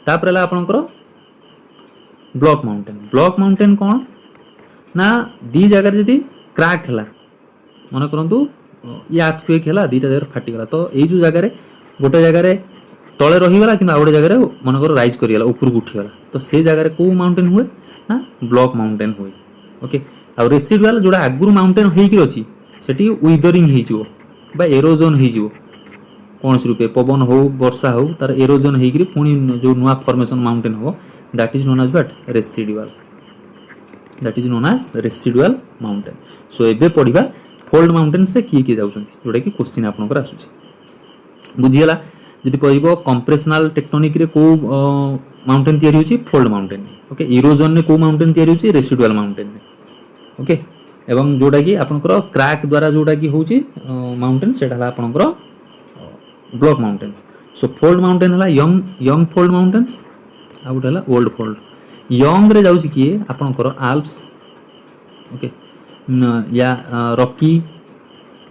तापर हला आपनकर ब्लॉक माउंटेन कौन ना दी जगह जदि क्रैक है मन करतु ये आर्थक्वेक है दीटा जगह फाटीगला तो ये जो जगह गोटे जगह तले रहीगला कि गोटे जगह मनकर राइज करीगला ऊपर को उठीगला तो से जगह को माउंटेन हुए ना ब्लॉक माउंटेन हुए। ओके आ रेसिडुअल जोड़ा आगुर माउंटेन होइकी अछि सेठी विदरिंग हेजिवो बा एरोजन हेजिवो कौन रूपे पवन हो वर्षा हो तार एरोजन होइकी पुणी जो नुआ फॉर्मेशन माउंटेन हो that is known as what residual, that is known as residual mountain. So एबे पढ़िबा फोल्ड माउंटेन्स रे किए किए जाउछंती जोटा कि क्वेश्चन आपनकर आसुछि बुझियला। जदि पढ़िबो कंप्रेशनल टेक्टोनिक रे को माउंटेन तयारी होछि फोल्ड माउंटेन, ओके। इरोजन ने को माउंटेन तयारी होछि रेसिडुअल माउंटेन, ओके। एवं जोटा कि आपनकर क्रैक द्वारा जोटा कि होछि माउंटेन सेटा हला आपनकर ब्लॉक माउंटेन्स। सो फोल्ड माउंटेन हला यंग फोल्ड माउंटेन्स, आ गोटे हला ओल्ड फोल्ड। यंग रे जाउछि कि आपनकर आल्प्स, ओके, या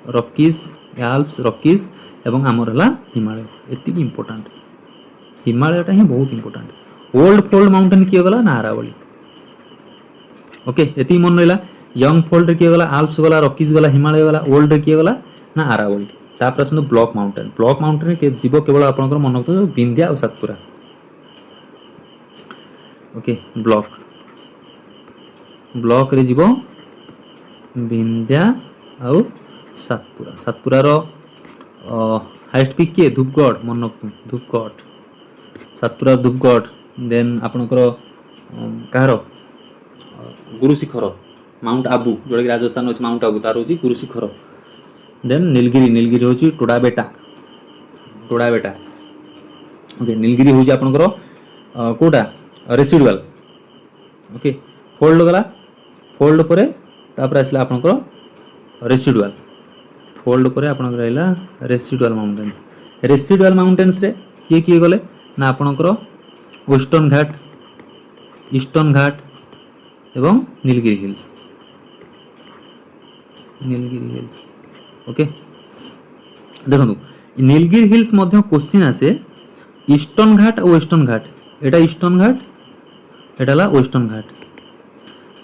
रॉकीज, आल्प्स, रॉकीज एवं आमर हला हिमालय। एति की इंपोर्टेंट, हिमालयटा ही बहुत इंपोर्टेंट। ओल्ड फोल्ड माउंटेन किए गला ना अरावली, ओके। एति मन रहला। यंग फोल्ड रे किए गला आल्प्स गला, रॉकीज गला, हिमालय गला। ओल्ड रे किए गला ना अरावली। तापर आसनु ब्लॉक माउंटेन। ब्लॉक माउंटेन के जीव केवल आपनकर मन रखतो विंध्या और सातपुरा, ओके। ब्लॉक रे जीव विंध्या और सातपुरा। सातपुरा रो हाईएस्ट पीक के धूपगढ़, मन रखतो धूपगढ़, सातपुरा धूपगढ़। देन आपनकर कहार गुरु शिखर माउंट आबू, जोटा कि राजस्थान अछि माउंट आबू, तार होछि गुरु शिखर। देन नीलगिरी होछि टोडाबेटा, ओके। नीलगिरी होछि आपनकर कोटा रेसिडुअल, ओके। फोल्ड गला, फोल्ड परे तापर आसला आपनकर रेसिडुअल, फोल्ड परे आपनकर आइला रेसिडुअल माउंटेन्स। रेसिडुअल माउंटेन्स रे किए किए गले ना आपनकर वेस्टर्न घाट, ईस्टर्न घाट एवं नीलगिरी हिल्स, ओके। देखो नीलगिरी हिल्स मध्य क्वेश्चन आसे ईस्टर्न घाट और वेस्टर्न घाट। एटा ईस्टर्न घाट, एटा ला वेस्टर्न घाट।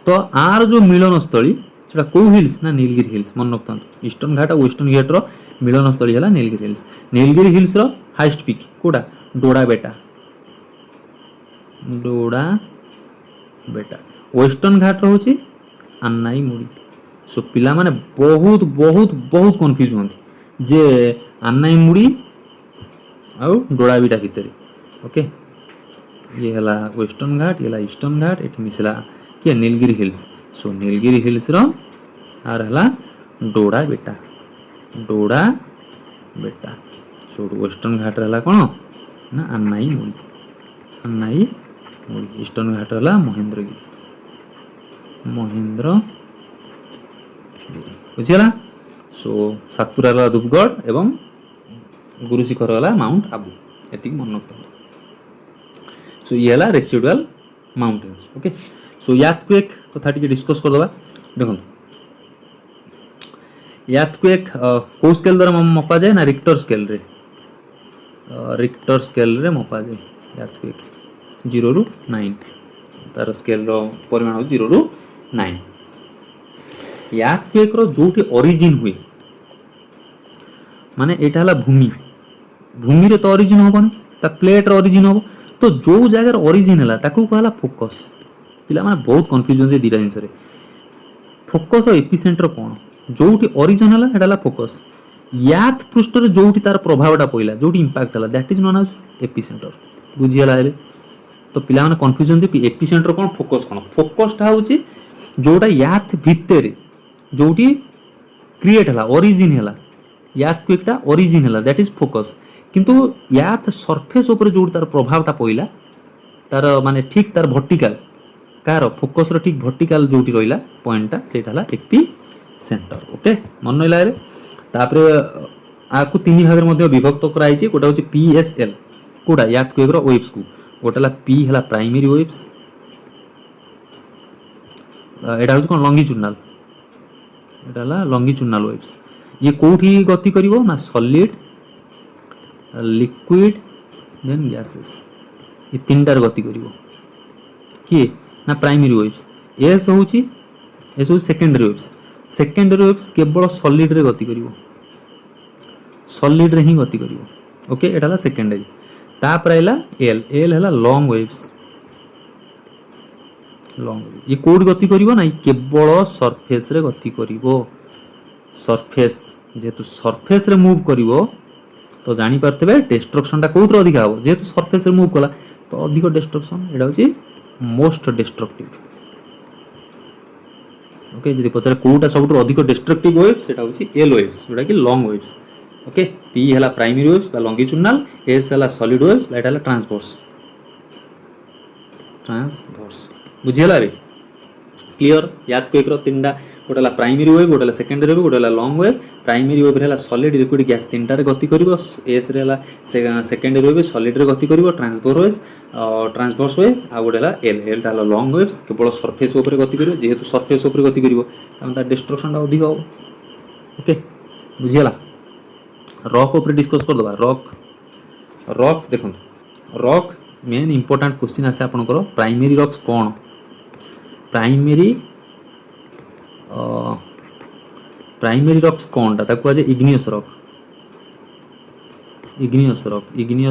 तो आर जो मिलन स्थली सेटा को हिल्स ना नीलगिरी हिल्स, मन रखता। ईस्टर्न घाट और वेस्टर्न घाट रो मिलन स्थली हला नीलगिरी हिल्स। नीलगिरी हिल्स रो हाईएस्ट पीक कोडा डोडाबेटा, वेस्टर्न घाट रो होची अन्नाई मुड़ी। सो पिला माने बहुत बहुत बहुत कंफ्यूज होंती जे अन्नाई मुड़ी और डोडाबेटा भितर, ओके। ये हला वेस्टर्न घाट, ये हला ईस्टर्न घाट, एठी मिसला कि Nilgiri hills. So Nilgiri hills रो आर हला डोडाबेटा। सो वेस्टर्न घाट हला कोन ना अन्नाई मुड़ी। ईस्टर्न घाट हला महेंद्रगिरी, बुझिला। सो सातपुरा हला धूपगढ़ एवं गुरु शिखर हला माउंट आबू, एति मन रखता। सो ये हला रेसिडुअल माउंटेन्स, ओके। सो यार्थक्वेक कथा टिके डिस्कस कर दबा। देखो यार्थक्वेक को स्केल द्वारा मपा जाए ना रिक्टर स्केल रे, मपा जाए यार्थक्वेक 0 रु 9, तार स्केल रो परिमाण हो 0 रु 9। यार्थक्वेक रो जोटी ओरिजिन हुए माने एटा हला भूमि रे तो ओरिजिन होबनी, ता प्लेट रो ओरिजिन होबो। तो जो जगह ओरिजिन हला ताकू कहला फोकस। पिला माने बहुत कंफ्यूज होते दिरा जिंस रे। फोकस और एपिसेंटर कोन, जोटी ओरिजिन हला एटा हला फोकस। यार्थ पृष्ठ रे जोटी तार प्रभावटा पइला, जोटी इंपैक्ट हला that is known as epicentre, बुझियला एबे। तो पिला माने कंफ्यूज होते एपिसेंटर कोन फोकस कोन। फोकस टा होची जोटा यार्थ भितरे जोटी क्रिएट हला ओरिजिन हला, यार्थक्वेक टा ओरिजिन हला दैट इज फोकस। किंतु यार्थ सरफेस ऊपर जोटी तार प्रभावटा पइला तार माने ठीक तार वर्टिकल कार फोकस रो ठीक वर्टिकल जोटी रहिला पॉइंटटा सेटा हला एपी सेंटर, ओके। मन रहिला रे। तापरे आकु तीन भाग रे मध्ये विभक्त कराई छि। कोटा होछि पीएसएल कोटा यार्थक्वेक रो वेव्स को, गोटेला पी हला प्राइमरी वेव्स, एटा होछि कोन लॉन्गिट्यूडनल, एटा हला लॉन्गिट्यूडनल वेव्स। ये कोठी गति करिवो ना सॉलिड, लिक्विड देन गैसेस, ये तीनटार गति करिवो किए ना प्राइमरी वेव्स। एस होछि सेकेंडरी वेव्स। सेकेंडरी वेव्स केवल सॉलिड रे गति करिवो, सॉलिड रे ही गति करिवो, ओके। एटा हला सेकेंडरी। तापर आइला एल हला लॉन्ग वेव्स। ये कोड गति करिवो ना केवल सरफेस रे गति करिवो। सरफेस जेतु सरफेस रे मूव करिवो तो जानी पारथबे डिस्ट्रक्शन टा कोउत्र अधिक आबो। जेतु सरफेस रे मूव कला तो अधिक डिस्ट्रक्शन एटा होची मोस्ट डिस्ट्रक्टिव। ओके जदि पचारे कोटा सबुठ अधिक डिस्ट्रक्टिव वेव सेटा होची एल वेव्स जोटा कि लॉन्ग वेव्स। ओके पी हैला प्राइमरी वेव्स बा लॉन्गिट्यूडिनल, एस हैला सॉलिड वेव्स बा एटा हैला ट्रांसवर्स बुझिला रे क्लियर। अर्थक्वेक रो तीनटा गोटे है प्राइमरी वेव, गोटे है सेकेंडरी वेव, गोटे है लॉन्ग वेव। प्राइमरी वेव है सॉलिड लिक्विड गैस तीनटा रे गति करिवो, एस रे है सेकेंडरी वेव सॉलिड रे गति करिवो ट्रांसवर्स वेव आ गोटे है एल एल टा लॉन्ग वेव्स केवल सरफेस ऊपर गति करिवो, जेहेतु सरफेस ऊपर गति करिवो त डिस्ट्रक्शन टा अधिक हो। ओके बुझिला। रॉक ऊपर डिस्कस कर दबा। रॉक देखो रॉक मेन इंपोर्टेंट क्वेश्चन आसे आपनकर प्राइमरी रॉक्स कौन प्राइमरी रॉक्स कौन ता ताको आजे इग्नियस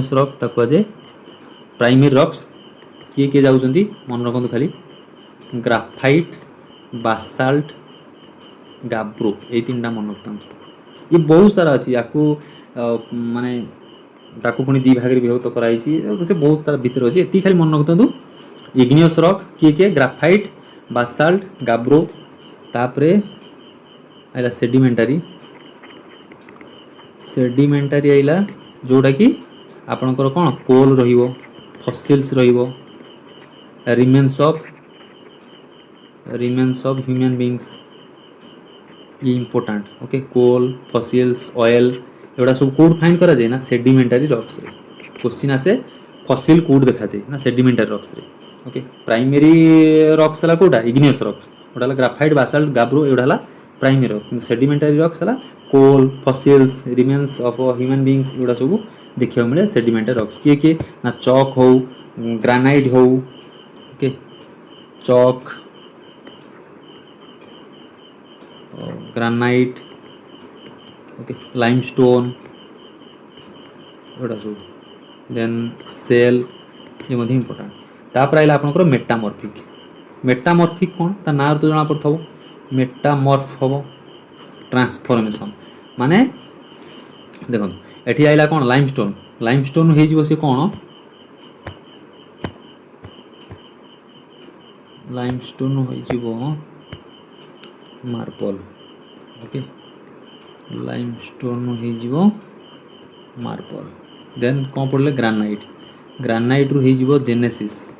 रॉक ताको आजे प्राइमरी रॉक्स किए जाउछंती मन रखंतु खाली ग्राफाइट बासाल्ट गाब्रो ए तीनटा मन रखंतु। ये बहुत सारा अछि याकू माने ताकू पुणी दी भाग विभक्त कराई से बहुत तार भीतर अच्छे ये खाली मन रखु। इग्नियस रॉक किए ग्राफाइट बासाल्ट गाब्रो तापरे आइला सेडिमेंटारी आइला जोटा कि आपणकर कौन कोल रहिबो फसिल्स रहिबो रिमेन्स ऑफ ह्यूमन बीइंग्स ये इंपोर्टेंट। ओके कोल फसिल्स ऑयल एवडा सब कोड फाइंड करा जाए ना सेडिमेंटारी रॉक्स रे। क्वेश्चन आसे फसिल कोड देखा जाए ना सेडिमेंटारी रॉक्स रे। ओके प्राइमरी रॉक्स हला कोडा इग्नियस रॉक्स ओडा हला ग्राफाइट बासाल्ट गाब्रो एवडा हला प्राइमरी रॉक, किंतु सेडिमेंटारी रॉक्स हला कोल fossils remains of human beings एवडा सब देखियो मिले सेडिमेंटारी रॉक्स। किए ना चॉक हो ग्रानाइट हो। Okay chalk granite okay limestone एवडा सब देन सेल ये मध्य इंपोर्टेंट। तापर आइला आपनकर मेटामॉर्फिक कौन ता नाम तो जना पड़थबो मेटामॉर्फ होबो ट्रांसफॉर्मेशन माने देखो एठी आइला कौन लाइमस्टोन हे जीवो से कौन लाइमस्टोन हो जीवो मार्बल। ओके लाइमस्टोन हो जीवो मार्बल देन कौन पड़ले ग्रानाइट रु हे जीवो जेनेसिस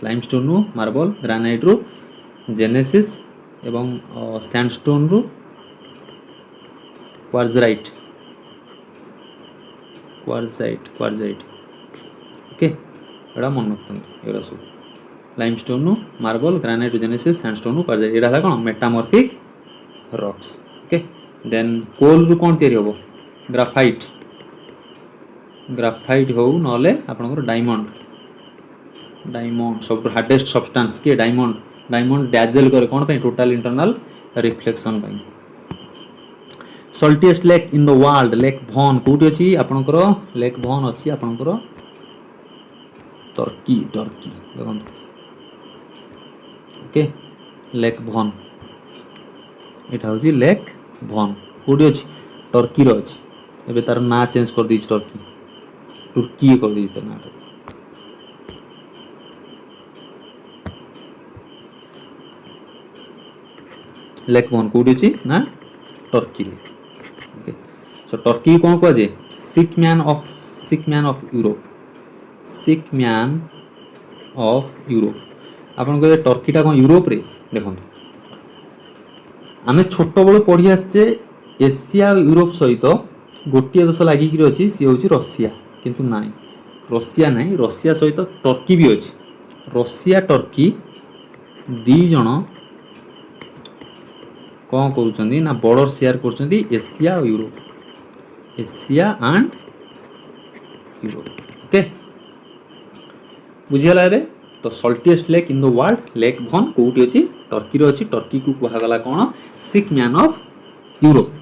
लाइमस्टोन रु मार्बल ग्रानाइट रु जेनेसिस एवं सैंडस्टोन रु क्वार्जाइट ओके एडा मन रखतु एरा सब लाइमस्टोन रु मार्बल ग्रानाइट रु जेनेसिस सैंडस्टोन रु क्वार्जाइट एडा है कोन मेटामॉर्फिक रॉक्स। ओके देन कोल रु कोन तयारी होबो ग्राफाइट हो नले आपनकर डायमंड सब हार्डेस्ट सब्सटेंस के डायमंड डैजल करे कोन पे टोटल इंटरनल रिफ्लेक्शन पे। Saltiest lake in the world lake भन कोठी अछि आपनकर लेक भन अछि आपनकर टर्की देखो। ओके लेक भन एटा होची लेक भन कोठी अछि टर्की रो अछि एबे तार ना चेंज कर दी तुर्की कर दी तार ना लेक भन कोठी अछि ना टर्की रे। ओके सो टर्की कोन को जे सिक मैन ऑफ यूरोप आपन को टर्कीटा कोन यूरोप रे देखो आमे छोट बळ पढी आछे एशिया यूरोप सहित गोटे देश लागिक अच्छी सी हूँ रशिया किंतु नाई रशिया सहित टर्की भी अच्छी रशिया टर्की दी जन कौन करुँच ना बॉर्डर शेयर कर एशिया और यूरोप एंड यूरोप। ओके बुझीगला एबे तो saltiest lake in the world lake भन कोठी अछि टर्की रो अछि टर्की को कहगला कोन sick man of Europe.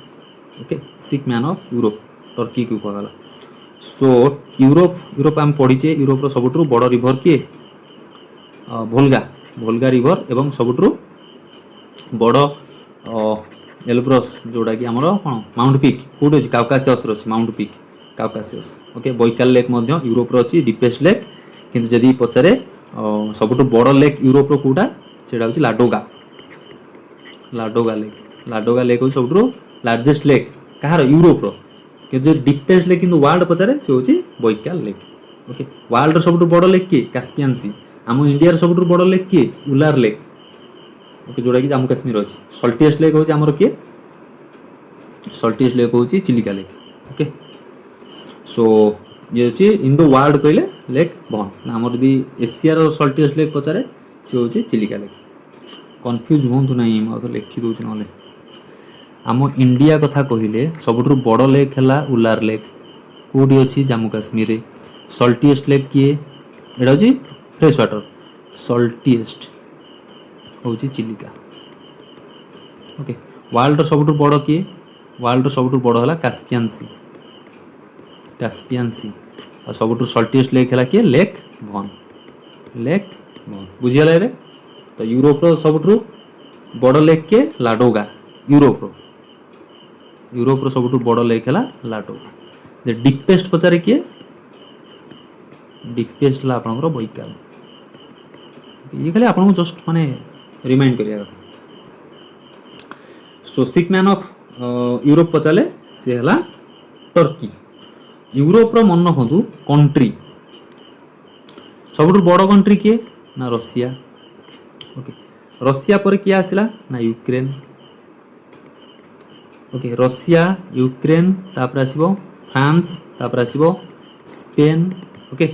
Okay sick man of Europe Turkey को कहगला। सो यूरोप आम पढ़ीचे यूरोप रो सबुठु बड़ रिवर किए भोल्गा रिवर एवं सबुठु बड़ एल्ब्रस जोड़ा कि आमर कौन माउंट पिक कोठी अछि काउकासियस रो अछि mount peak Caucasus okay Baikal lake Europe अच्छी डीपेस्ट लेक किंतु जदि पचारे सबुठ बड़ लेक यूरोप कोटा से लाडोगा लाडोगा लेक हूँ सब लार्जेस्ट लेक कहार यूरोप किंतु डीपेस्ट लेक किंतु वर्ल्ड पचारे से हूँ बैकाल लेक ओके वर्ल्ड सब बड़ लेक किए कास्पियन सी आम इंडिया सब बड़ लेक किए उलार लेक ओके जोड़ा कि जम्मू काश्मीर अच्छी सल्टिएस्ट लेक हूँ आमर किए सल्टिएस्ट लेक हूँ चिलिका लेक ओके सो ये हूँ इन द वर्ल्ड कहले लेक भन आमर यदि एशियार सल्टिएस्ट लेक पचारे सी हूँ चिलिका लेक कन्फ्यूज हूँ ना तो लिखी दूँ ना आम इंडिया कथा कहले सबुठ बड़ लेक है उलार लेक कौटी अच्छी जम्मू काश्मीर सल्टिएस्ट लेक किए एटा हूँ फ्रेश वाटर सल्टिएस्ट हूँ चिलिका ओके वर्ल्ड सबुठ बड़ किए वर्ल्ड सबुठ बड़ है कास्पियन सी और सबुठ सल्टिएस्ट लेक है किए लेक भन बुझीगला ए तो यूरोप सबुठ बड़ लेक के लाडोगा यूरोप सबुठ बड़ लेक है लाडोगा डीपेस्ट पचारे किए डीपेस्ट है आपंकर बैकाल ये खाली आपको जस्ट माने रिमाइंड करिया कथा सो सिक मैन ऑफ यूरोप पचारे सी है टर्की यूरोप मन रखु कंट्री सबुठ बड़ कंट्री किए ना रशिया ओके रशिया पर किए आसला ना यूक्रेन ओके रशिया यूक्रेन तापर आसीबो फ्रांस तापर आसीबो स्पेन ओके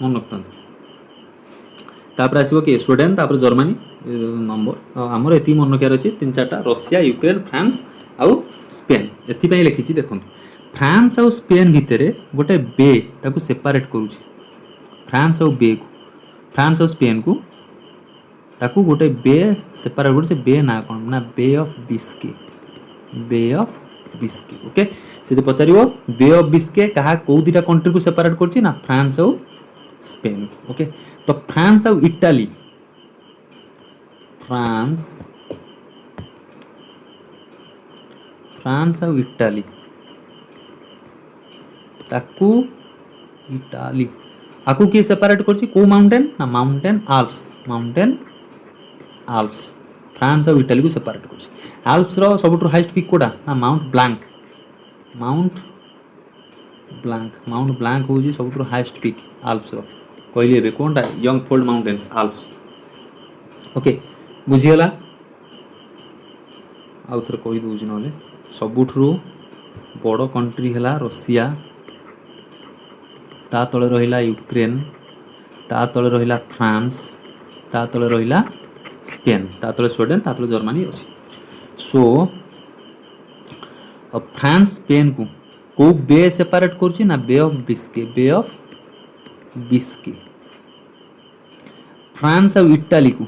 मन रखता तापर आसीबो कि स्वीडेन तापर जर्मनी नंबर आमर एति मन रखार अच्छे 3-4टा रशिया यूक्रेन फ्रांस आउ स्पेन एथि लिखी देखो फ्रांस आउ स्पेन भितर गोटे बे ताकू सेपरेट करूची फ्रांस आउ बे को फ्रांस आउ स्पेन को ताकू गोटे बे सेपरेट करूची बे ना कौन ना बे ऑफ बिस्के ओके से पचारिबो बे ऑफ बिस्के कहा कौ दुटा कंट्री को सेपरेट करची ना फ्रांस आउ स्पेन ओके तो फ्रांस आउ इटाली फ्रांस आउ इटाली ताकू इटाली आकू किए सेपरेट करची को माउंटेन ना माउंटेन आल्प्स फ्रांस आउ इटाली को सेपरेट करची आल्प्स रो सबुठ हाईएस्ट पिक कोडा ना माउंट ब्लांक होजी सबुठ हाईएस्ट पिक आल्प्स रो कहली एबे कोनटा young fold mountains Alps okay बुझीगला आउ थरे कहि दोउची नले सबुठ बड़ कंट्री है रशिया ता तले रहिला यूक्रेन ता तले रहिला फ्रांस ता तले रहिला स्पेन ता तले स्वीडेन ता तले जर्मनी अछि सो फ्रांस स्पेन को बे सेपरेट करछि ना बे ऑफ बिस्के फ्रांस और इटाली को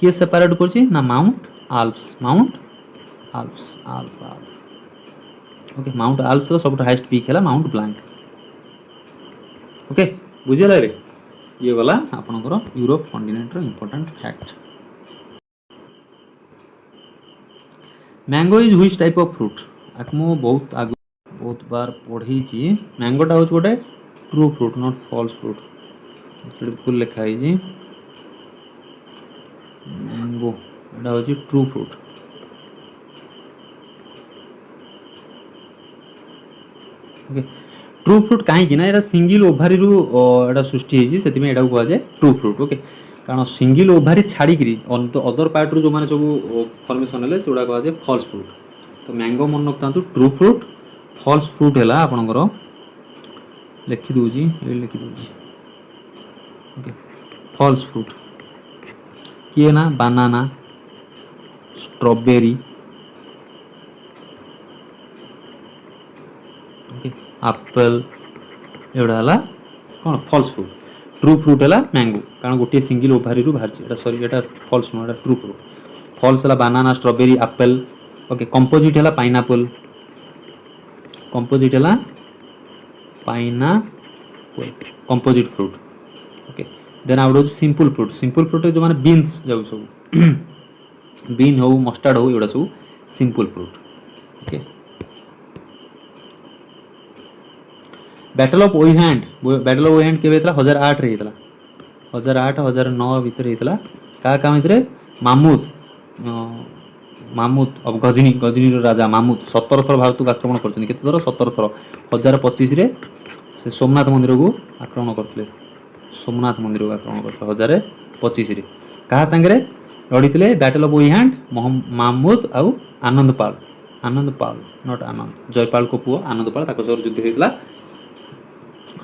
किए सेपरेट करछि ना mount Alps okay mount Alps रो सबटा हाईएस्ट पीक है माउंट ब्लांक ओके बुझिला रे ये गला आपनकर यूरोप कॉन्टिनेंट रो important fact mango is which type of fruit आकमो बहुत बार पढ़ी छी मैंगोटा हो गोटे true fruit not false fruit फुल लिखा है जी मैंगो एटा हो true fruit okay true fruit कहीं ना ये सिंगल ओभारी एटा सृष्टि होती से कह जाए ट्रू फ्रूट ओके कारण सिंगल ओभारी छाड़ी अदर पार्ट रू जो मैंने सब फॉर्मेशन है से कह जाए फॉल्स फ्रूट तो मैंगो मन रखता ट्रू फ्रूट फॉल्स फ्रूट है आपणकर लिखिदे ओके फॉल्स फ्रूट किए ना बनाना स्ट्रॉबेरी ओके एप्पल एगुड़ा है कौन फॉल्स फ्रूट ट्रू फ्रूट है मैंगो कारण गोटे सिंगल ओभारी बाहर सॉरी एटा फॉल्स नुह ट्रू फ्रूट फॉल्स है banana strawberry apple okay composite है पाइनएप्पल कंपोजिट है pineapple composite fruit okay then आउट सिंपल फ्रूट जो माने बीन्स जाऊ सब बीन हो मस्टार्ड हो एगुड़ा सब simple fruit okay battle of ओइहैंड केबे हेतला 1008 रे हेतला 1008 1009 भितर हेतला का भितर मामूद मामूद अब गजनी राजा मामूद 17 थर भारत को आक्रमण करछन केते थर 17 थर 1025 रे से सोमनाथ मंदिर को आक्रमण करथिले सोमनाथ मंदिर को आक्रमण करथिले 1025 रे कहा संगे लड़ीथिले बैटल ऑफ ओइहैंड मामूद आउ आनंदपाल नॉट आनंद जयपाल को पुओ आनंदपाल ताको सर युद्ध हेतला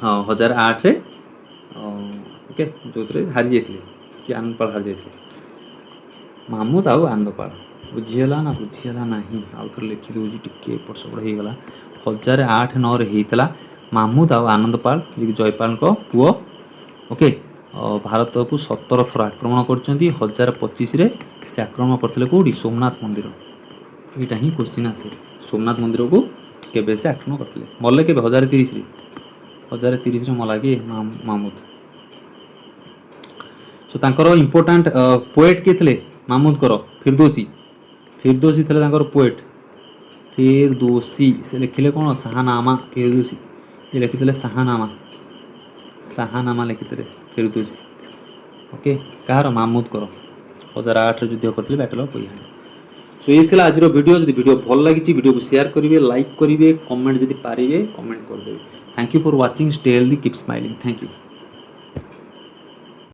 1008 रे ओके जोतरे हारि जाइथिले कि आनंदपाल हारि जाइथिले मामूद आउ आनंदपाल बुझियला नाही आउ थर लिखि दोजी टिके एपट सेपट हे गला 1008-9 रे हेतला मामूद आउ आनंदपाल जे जयपाल को पुओ ओके भारत को 17 थर आक्रमण करछंती 1025 रे से आक्रमण करथिले कोडी सोमनाथ मंदिर एटा ही क्वेश्चन आसे सोमनाथ मंदिर को केबे से आक्रमण करथिले मल्ले केबे 1030 रे मला के मामूद सो तांकर इंपोर्टेंट पोएट के थिले मामूद करो फिरदौसी थिले तांकर पोएट फिरदौसी से लिखिले कोन शाहनामा फिरदौसी ये लिखिले शाहनामा लिखिले फिरदौसी ओके कहार मामूद करो 1008 रे युद्ध करथिले बैटल ऑफ ओइहैंड सो ये थिला आज वीडियो जदि वीडियो भल लागिछि वीडियो को शेयर करिवे लाइक करिवे कमेंट जदि पारिवे कमेंट कर देबे thank you for watching stay healthy keep smiling thank you.